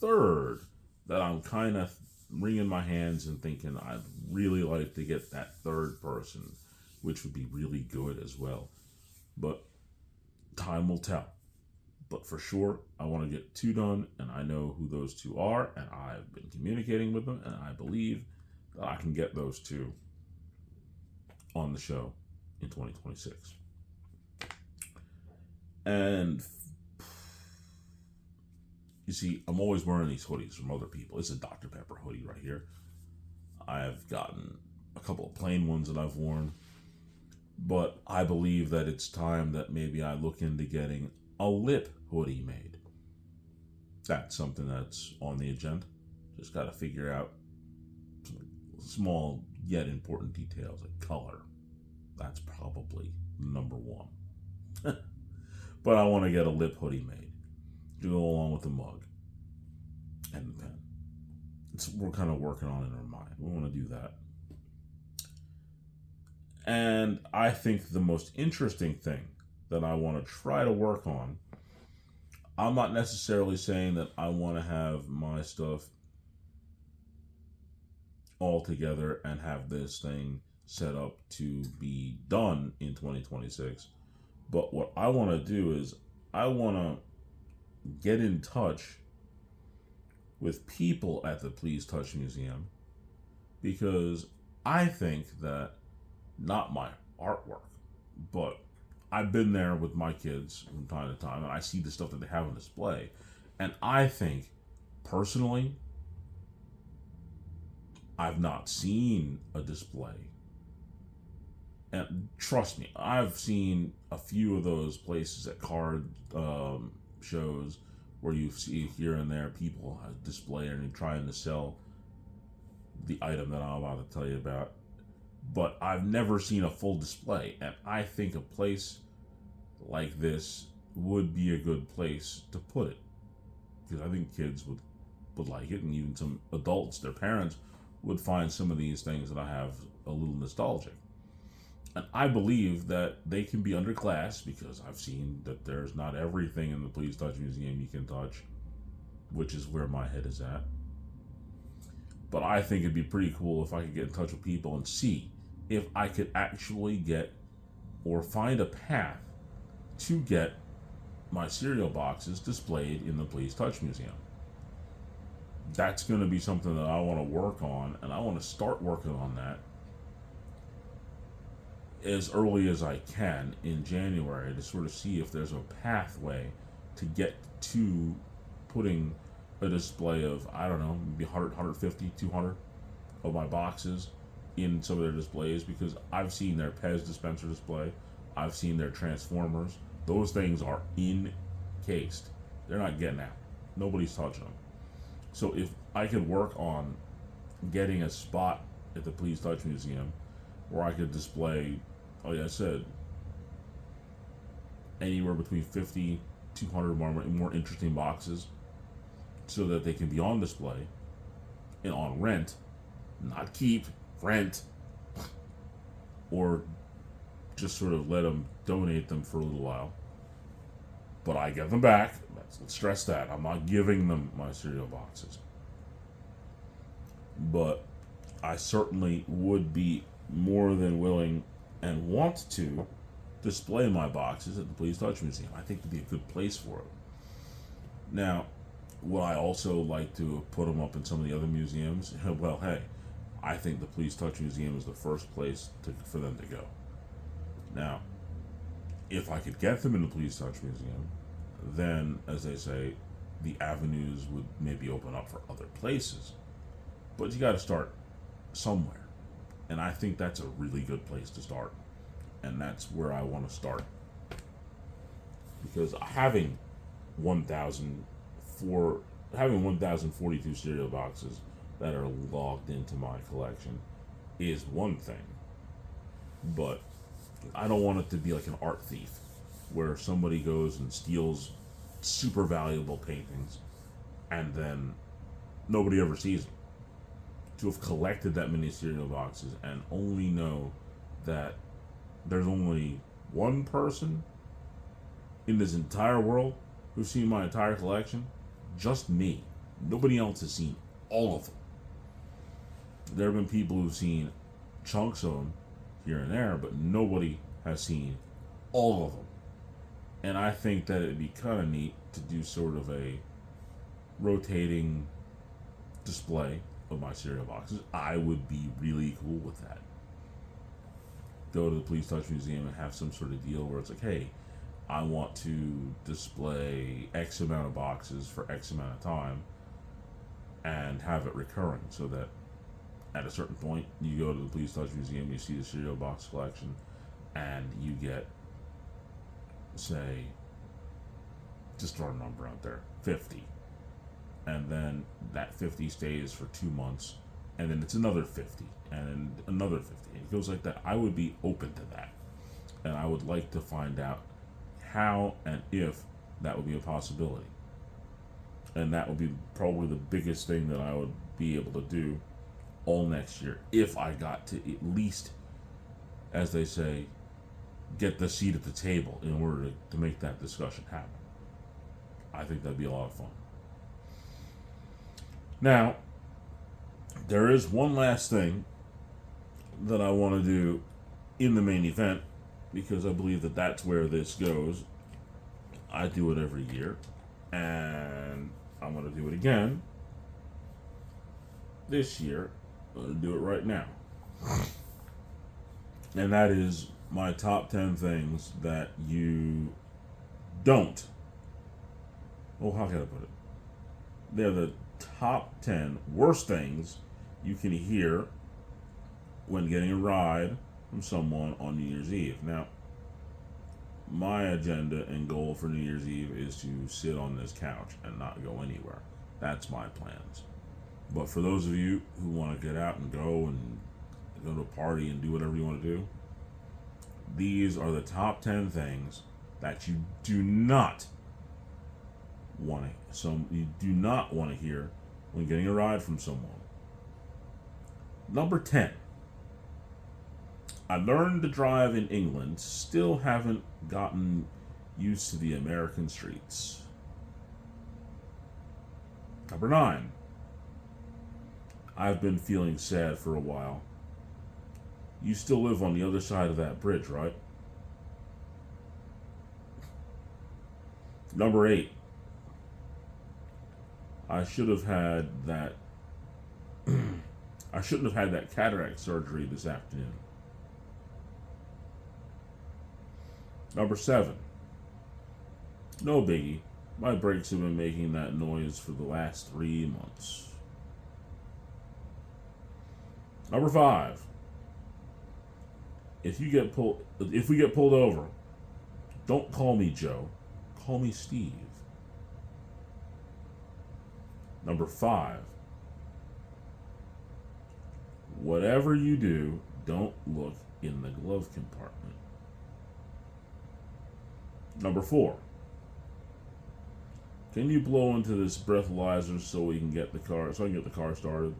third that I'm kind of wringing my hands and thinking I'd really like to get that third person, which would be really good as well. But time will tell. But for sure, I want to get 2 done, and I know who those 2 are, and I've been communicating with them, and I believe that I can get those 2 on the show in 2026. And you see, I'm always wearing these hoodies from other people. It's a Dr. Pepper hoodie right here. I've gotten a couple of plain ones that I've worn. But I believe that it's time that maybe I look into getting a lip hoodie made. That's something that's on the agenda. Just got to figure out some small yet important details like color. That's probably number one. But I want to get a lip hoodie made to go along with the mug and the pen. We're kind of working on it in our mind. We want to do that. And I think the most interesting thing that I want to try to work on, I'm not necessarily saying that I want to have my stuff all together and have this thing set up to be done in 2026. But what I want to do is I want to get in touch with people at the Please Touch Museum, because I think that, not my artwork, but I've been there with my kids from time to time and I see the stuff that they have on display. And I think, personally, I've not seen a display. And trust me, I've seen a few of those places at card shows where you see here and there people display and trying to sell the item that I'm about to tell you about. But I've never seen a full display, and I think a place like this would be a good place to put it, because I think kids would like it, and even some adults, their parents, would find some of these things that I have a little nostalgic. And I believe that they can be underclass, because I've seen that there's not everything in the Please Touch Museum you can touch, which is where my head is at. But I think it'd be pretty cool if I could get in touch with people and see if I could actually get or find a path to get my cereal boxes displayed in the Please Touch Museum. That's going to be something that I want to work on, and I want to start working on that as early as I can in January, to sort of see if there's a pathway to get to putting a display of, I don't know, maybe 100, 150, 200 of my boxes in some of their displays, because I've seen their Pez dispenser display, I've seen their Transformers. Those things are encased. They're not getting out. Nobody's touching them. So if I could work on getting a spot at the Please Touch Museum where I could display, like I said, anywhere between 50, 200 more interesting boxes, so that they can be on display and on rent, not keep, rent, or just sort of let them donate them for a little while. But I get them back. Let's stress that. I'm not giving them my cereal boxes. But I certainly would be more than willing and want to display my boxes at the Please Touch Museum. I think it'd be a good place for it. Now, would I also like to put them up in some of the other museums? Well, hey, I think the Please Touch Museum is the first place for them to go. Now, if I could get them in the Please Touch Museum, then, as they say, the avenues would maybe open up for other places. But you got to start somewhere. And I think that's a really good place to start. And that's where I want to start. Because having 1,042 cereal boxes that are logged into my collection is one thing. But I don't want it to be like an art thief, where somebody goes and steals super valuable paintings and then nobody ever sees them. To have collected that many cereal boxes and only know that there's only one person in this entire world who's seen my entire collection, just me. Nobody else has seen all of them. There have been people who've seen chunks of them here and there, but nobody has seen all of them. And I think that it'd be kind of neat to do sort of a rotating display of my cereal boxes. I would be really cool with that. Go to the Please Touch Museum and have some sort of deal where it's like, hey, I want to display X amount of boxes for X amount of time and have it recurring, so that at a certain point you go to the Please Touch Museum, you see the cereal box collection, and you get, say, just throw a number out there, 50. And then that 50 stays for 2 months, and then it's another 50, and another 50. It goes like that. I would be open to that. And I would like to find out how and if that would be a possibility. And that would be probably the biggest thing that I would be able to do all next year if I got to at least, as they say, get the seat at the table in order to make that discussion happen. I think that'd be a lot of fun. Now, there is one last thing that I want to do in the main event, because I believe that that's where this goes. I do it every year, and I'm going to do it again this year. I'm going to do it right now. And that is my top 10 things that you don't. Oh, how can I put it? They're the top 10 worst things you can hear when getting a ride from someone on New Year's Eve. Now, my agenda and goal for New Year's Eve is to sit on this couch and not go anywhere. That's my plans. But for those of you who want to get out and go to a party and do whatever you want to do, these are the top 10 things that you do not want to hear when getting a ride from someone. Number 10. I learned to drive in England, still haven't gotten used to the American streets. Number 9. I've been feeling sad for a while. You still live on the other side of that bridge, right? Number 8. I should have had that I shouldn't have had that cataract surgery this afternoon. Number 7. No biggie. My brakes have been making that noise for the last 3 months. Number 5. If we get pulled over, don't call me Joe. Call me Steve. Number 5. Whatever you do, don't look in the glove compartment. Number 4. Can you blow into this breathalyzer so I can get the car started?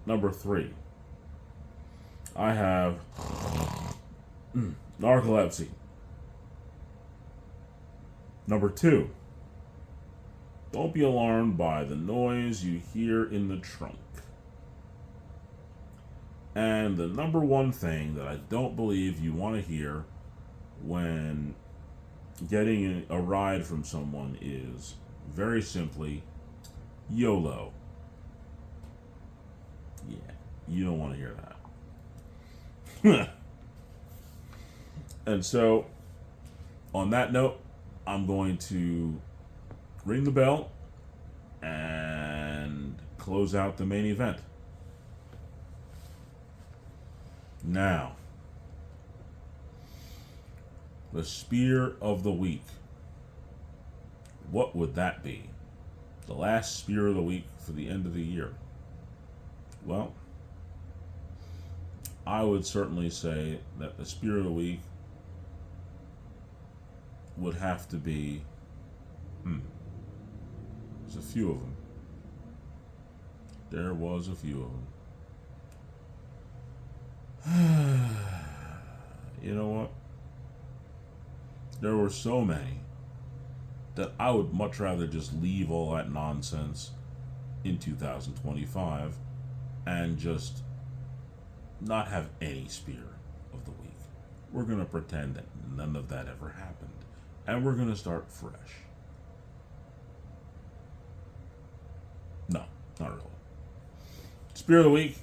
Number 3. I have narcolepsy. Number 2. Don't be alarmed by the noise you hear in the trunk. And the number 1 thing that I don't believe you want to hear when getting a ride from someone is, very simply, YOLO. Yeah, you don't want to hear that. And so, on that note, I'm going to ring the bell and close out the main event. Now, the spear of the week. What would that be? The last spear of the week for the end of the year. Well, I would certainly say that the spear of the week would have to be, there's a few of them. There was a few of them. You know what? There were so many that I would much rather just leave all that nonsense in 2025 and just not have any spear of the week. We're going to pretend that none of that ever happened, and we're going to start fresh. No, not really. Spear of the week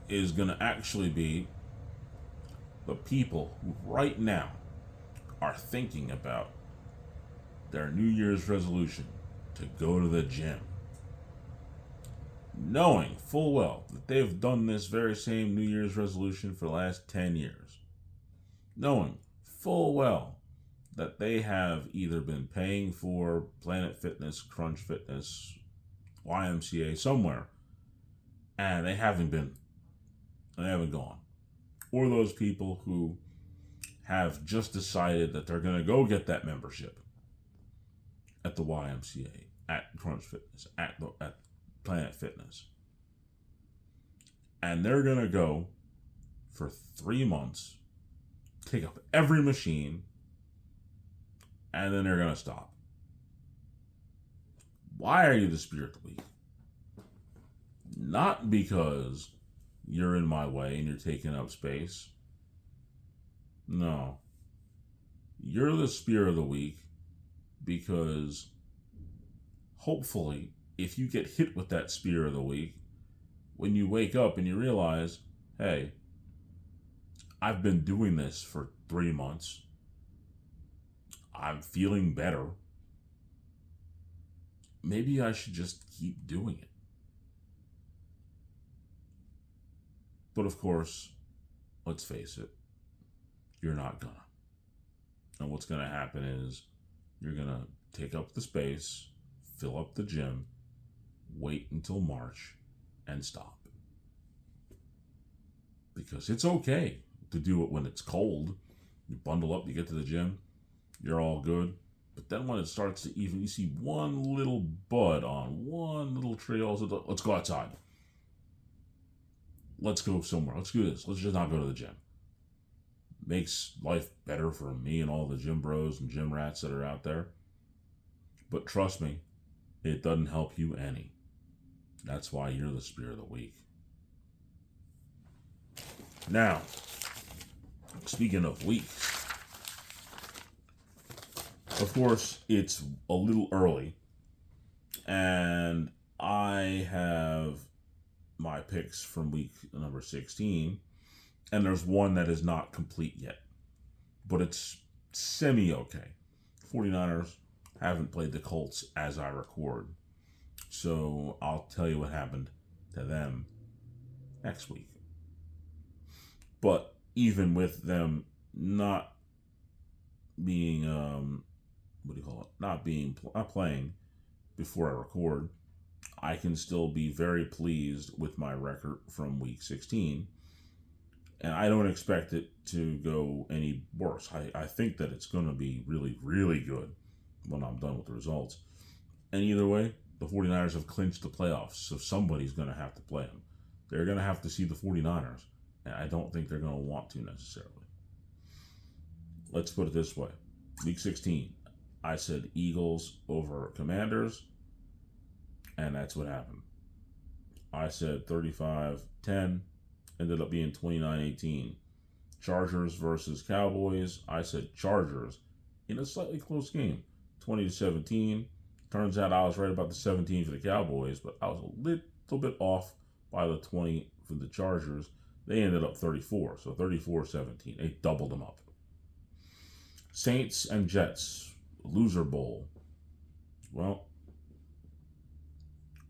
is going to actually be the people who right now are thinking about their New Year's resolution to go to the gym. knowing full well that they've done this very same New Year's resolution for the last 10 years, knowing full well that they have either been paying for Planet Fitness, Crunch Fitness, YMCA somewhere, and they haven't been, they haven't gone. Or those people who have just decided that they're going to go get that membership at the YMCA, at Crunch Fitness, at Planet Fitness. And they're going to go for 3 months, take up every machine, and then they're going to stop. Why are you the Spirit of the Week? Not because you're in my way and you're taking up space. No. You're the Spirit of the Week because hopefully, if you get hit with that Spirit of the Week, when you wake up and you realize, hey, I've been doing this for 3 months. I'm feeling better. Maybe I should just keep doing it. But of course, let's face it, you're not gonna. And what's gonna happen is you're gonna take up the space, fill up the gym, wait until March, and stop. Because it's okay to do it when it's cold. You bundle up, you get to the gym, you're all good. But then when it starts to even, you see one little bud on one little tree, also, let's go outside. Let's go somewhere. Let's do this. Let's just not go to the gym. Makes life better for me and all the gym bros and gym rats that are out there. But trust me, it doesn't help you any. That's why you're the Spirit of the Week. Now, speaking of weeks, of course, it's a little early, and I have my picks from week number 16, and there's one that is not complete yet, but it's semi-okay. 49ers haven't played the Colts as I record, so I'll tell you what happened to them next week. But even with them not being, not playing before I record, I can still be very pleased with my record from week 16. And I don't expect it to go any worse. I think that it's going to be really, really good when I'm done with the results. And either way, the 49ers have clinched the playoffs, so somebody's going to have to play them. They're going to have to see the 49ers, and I don't think they're going to want to necessarily. Let's put it this way. Week 16, I said Eagles over Commanders, and that's what happened. I said 35-10, ended up being 29-18. Chargers versus Cowboys, I said Chargers in a slightly close game, 20-17. Turns out I was right about the 17 for the Cowboys, but I was a little bit off by the 20 for the Chargers. They ended up 34, so 34-17. They doubled them up. Saints and Jets, loser bowl. Well,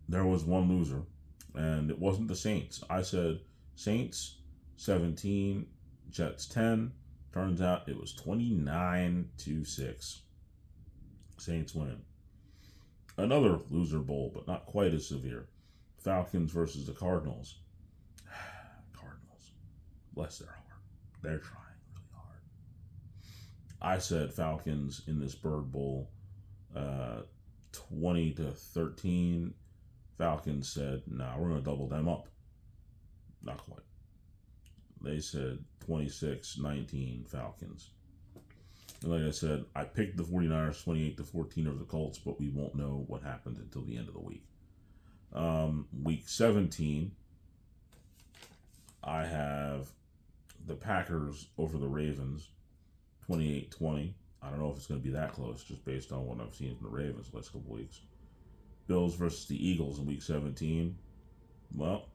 there was one loser, and it wasn't the Saints. I said Saints 17, Jets 10. Turns out it was 29-6. Saints win. Another loser bowl, but not quite as severe. Falcons versus the Cardinals. Cardinals. Bless their heart. They're trying really hard. I said Falcons in this Bird Bowl 20-13. Falcons said, nah, we're going to double them up. Not quite. They said 26-19 Falcons. And like I said, I picked the 49ers 28-14 over the Colts, but we won't know what happened until the end of the week. Week 17, I have the Packers over the Ravens 28-20. I don't know if it's going to be that close, just based on what I've seen from the Ravens the last couple weeks. Bills versus the Eagles in week 17. Well,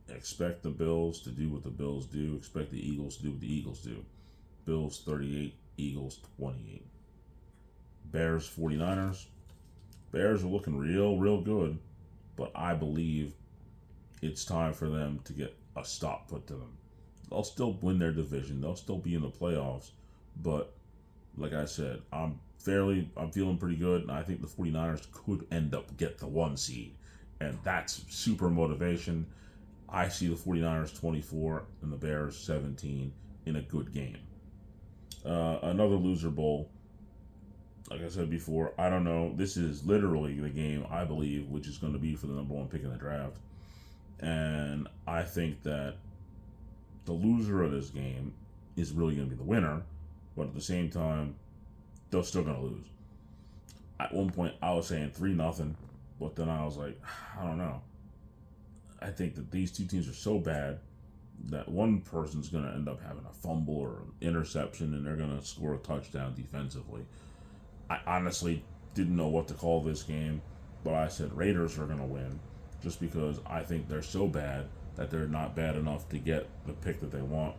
expect the Bills to do what the Bills do. Expect the Eagles to do what the Eagles do. Bills 38, Eagles 28. Bears 49ers. Bears are looking real good. but I believe it's time for them to get a stop put to them. They'll still win their division. They'll still be in the playoffs, but like I said, I'm feeling pretty good, and I think the 49ers could end up get the 1 seed, and that's super motivation. I see the 49ers 24 and the Bears 17 in a good game. Another loser bowl. Like I said before, I don't know. This is literally the game, I believe, which is going to be for the number 1 pick in the draft. And I think that the loser of this game is really going to be the winner, but at the same time, they're still going to lose. At one point, I was saying 3-0, but then I was like, I don't know. I think that these two teams are so bad that one person's going to end up having a fumble or an interception, and they're going to score a touchdown defensively. I honestly didn't know what to call this game, but I said Raiders are going to win just because I think they're so bad that they're not bad enough to get the pick that they want.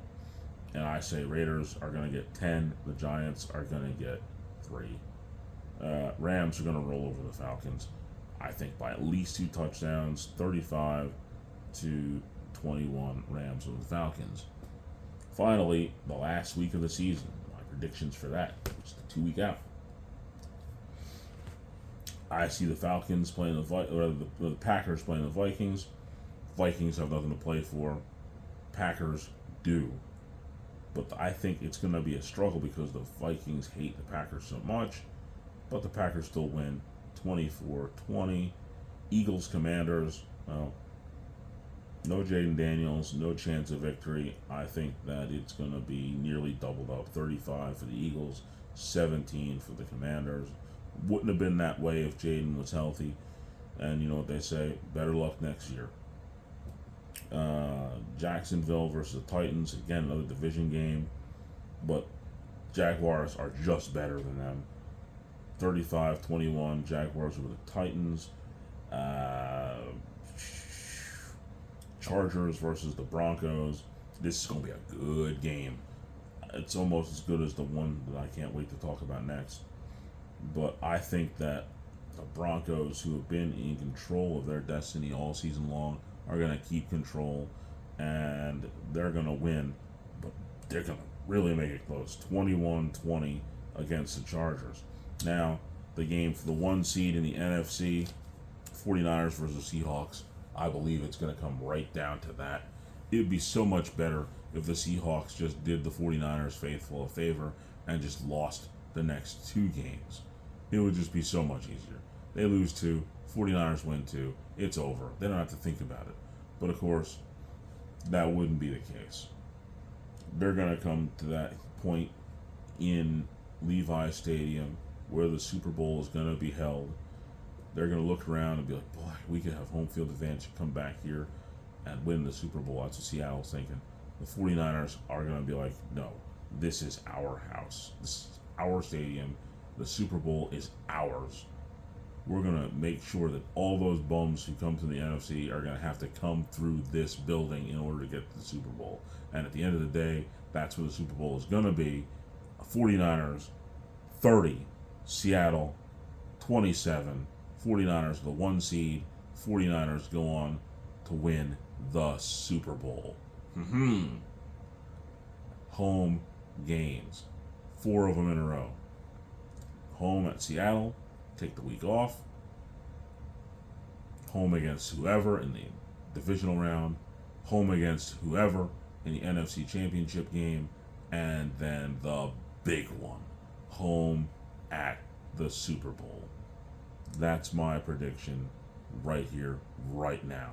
And I say Raiders are going to get 10. The Giants are going to get 3. Rams are going to roll over the Falcons, I think, by at least 2 touchdowns, 35-21 Rams over the Falcons. Finally, the last week of the season, my predictions for that, just a 2-week out. I see the Falcons playing the Packers playing the Vikings. Vikings have nothing to play for. Packers do. But I think it's going to be a struggle because the Vikings hate the Packers so much. But the Packers still win 24-20. Eagles, Commanders. Well, no Jaden Daniels, no chance of victory. I think that it's going to be nearly doubled up. 35 for the Eagles, 17 for the Commanders. Wouldn't have been that way if Jaden was healthy. And you know what they say, better luck next year. Jacksonville versus the Titans, again, another division game. But Jaguars are just better than them. 35-21, Jaguars over the Titans. Chargers versus the Broncos. This is going to be a good game. It's almost as good as the one that I can't wait to talk about next. But I think that the Broncos, who have been in control of their destiny all season long, are going to keep control, and they're going to win. But they're going to really make it close. 21-20 against the Chargers. Now, the game for the 1 seed in the NFC, 49ers versus Seahawks, I believe it's going to come right down to that. It would be so much better if the Seahawks just did the 49ers faithful a favor and just lost the next 2 games. It would just be so much easier. They lose 2, 49ers win 2, it's over. They don't have to think about it. But of course, that wouldn't be the case. They're going to come to that point in Levi Stadium where the Super Bowl is going to be held. They're going to look around and be like, boy, we could have home field advantage, come back here and win the Super Bowl. That's what Seattle's thinking. The 49ers are going to be like, no, this is our house. This is our stadium. The Super Bowl is ours. We're going to make sure that all those bums who come to the NFC are going to have to come through this building in order to get to the Super Bowl. And at the end of the day, that's where the Super Bowl is going to be. 49ers 30, Seattle 27. 49ers the 1 seed. 49ers go on to win the Super Bowl. Home games. 4 of them in a row. Home at Seattle, take the week off. Home against whoever in the divisional round. Home against whoever in the NFC Championship game. And then the big one. Home at the Super Bowl. That's my prediction right here, right now.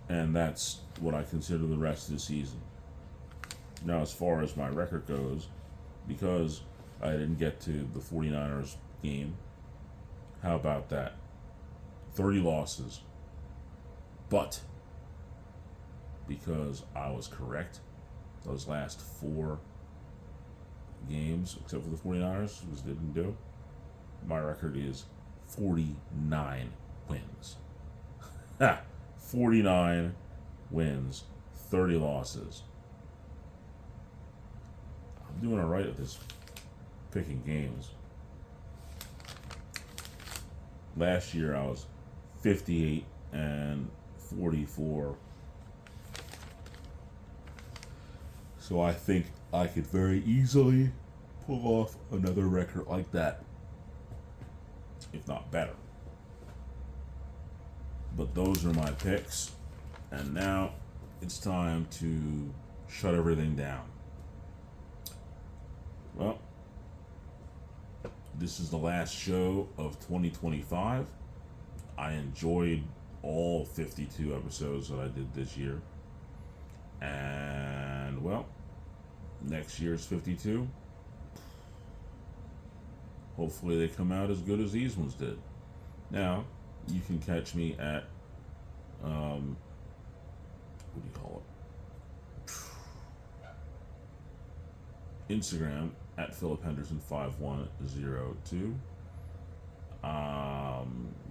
And that's what I consider the rest of the season. Now, as far as my record goes, because I didn't get to the 49ers game, how about that? 30 losses. But because I was correct, those last 4 games, except for the 49ers, which didn't do, my record is 49 wins. 49 wins, 30 losses. I'm doing alright at this picking games. Last year I was 58 and 44. So I think I could very easily pull off another record like that, if not better. But those are my picks. And now it's time to shut everything down. Well, this is the last show of 2025. I enjoyed all 52 episodes that I did this year. And, well, next year's 52. Hopefully they come out as good as these ones did. Now, you can catch me at, what do you call it? Instagram at Philip Henderson 5102.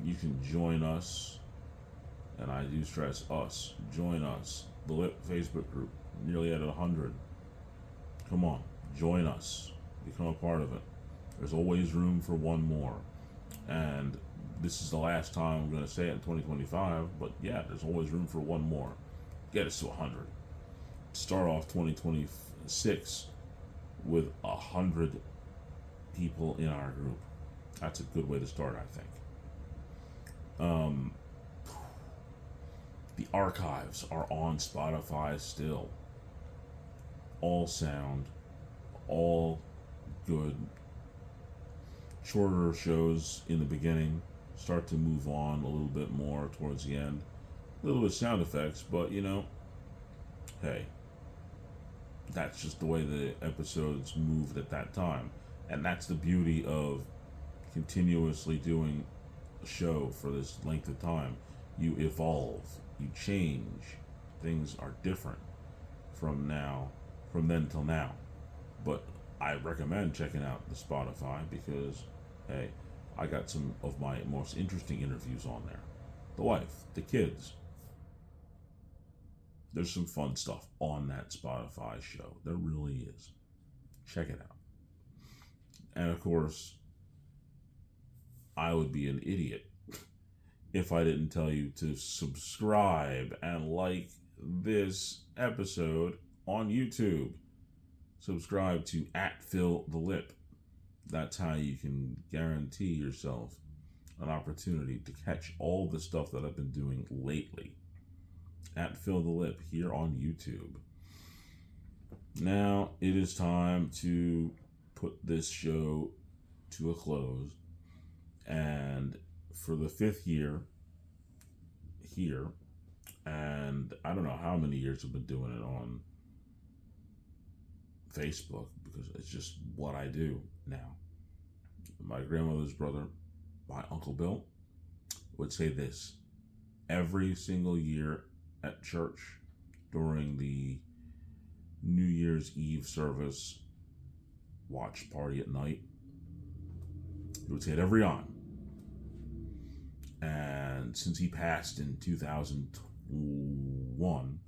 You can join us, and I do stress us. Join us, the Lip Facebook group, nearly at 100. Come on, join us, become a part of it. There's always room for one more, and this is the last time I'm going to say it in 2025. But yeah, there's always room for one more. Get us to 100. Start off 2026 with 100 people in our group. That's a good way to start, I think. The archives are on Spotify still. All sound, all good. Shorter shows in the beginning, start to move on a little bit more towards the end. A little bit of sound effects, but hey, that's just the way the episodes moved at that time. And that's the beauty of continuously doing a show for this length of time. You evolve, you change, things are different from then till now. But I recommend checking out the Spotify because, hey, I got some of my most interesting interviews on there. The wife, the kids. There's some fun stuff on that Spotify show. There really is. Check it out. And of course, I would be an idiot if I didn't tell you to subscribe and like this episode on YouTube. Subscribe to @PhilTheLip. That's how you can guarantee yourself an opportunity to catch all the stuff that I've been doing lately. @PhilTheLip here on YouTube. Now it is time to put this show to a close. And for the 5th year here, and I don't know how many years I've been doing it on Facebook because it's just what I do now. My grandmother's brother, my Uncle Bill, would say this every single year at church during the New Year's Eve service watch party at night. He would say it every on. And since he passed in 2001,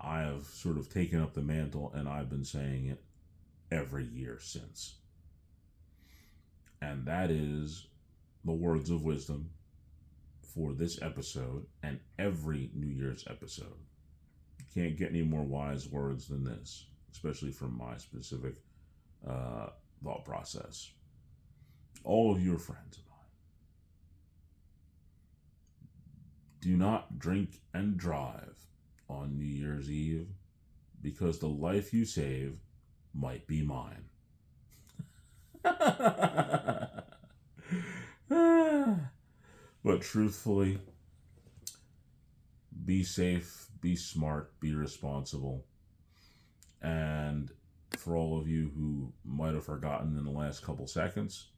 I have sort of taken up the mantle and I've been saying it every year since. And that is the words of wisdom for this episode and every New Year's episode. You can't get any more wise words than this, especially from my specific thought process. All of you are friends of mine. Do not drink and drive on New Year's Eve because the life you save might be mine. But truthfully, be safe, be smart, be responsible. And for all of you who might have forgotten in the last couple seconds,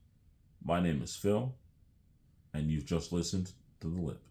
my name is Phil, and you've just listened to The Lip.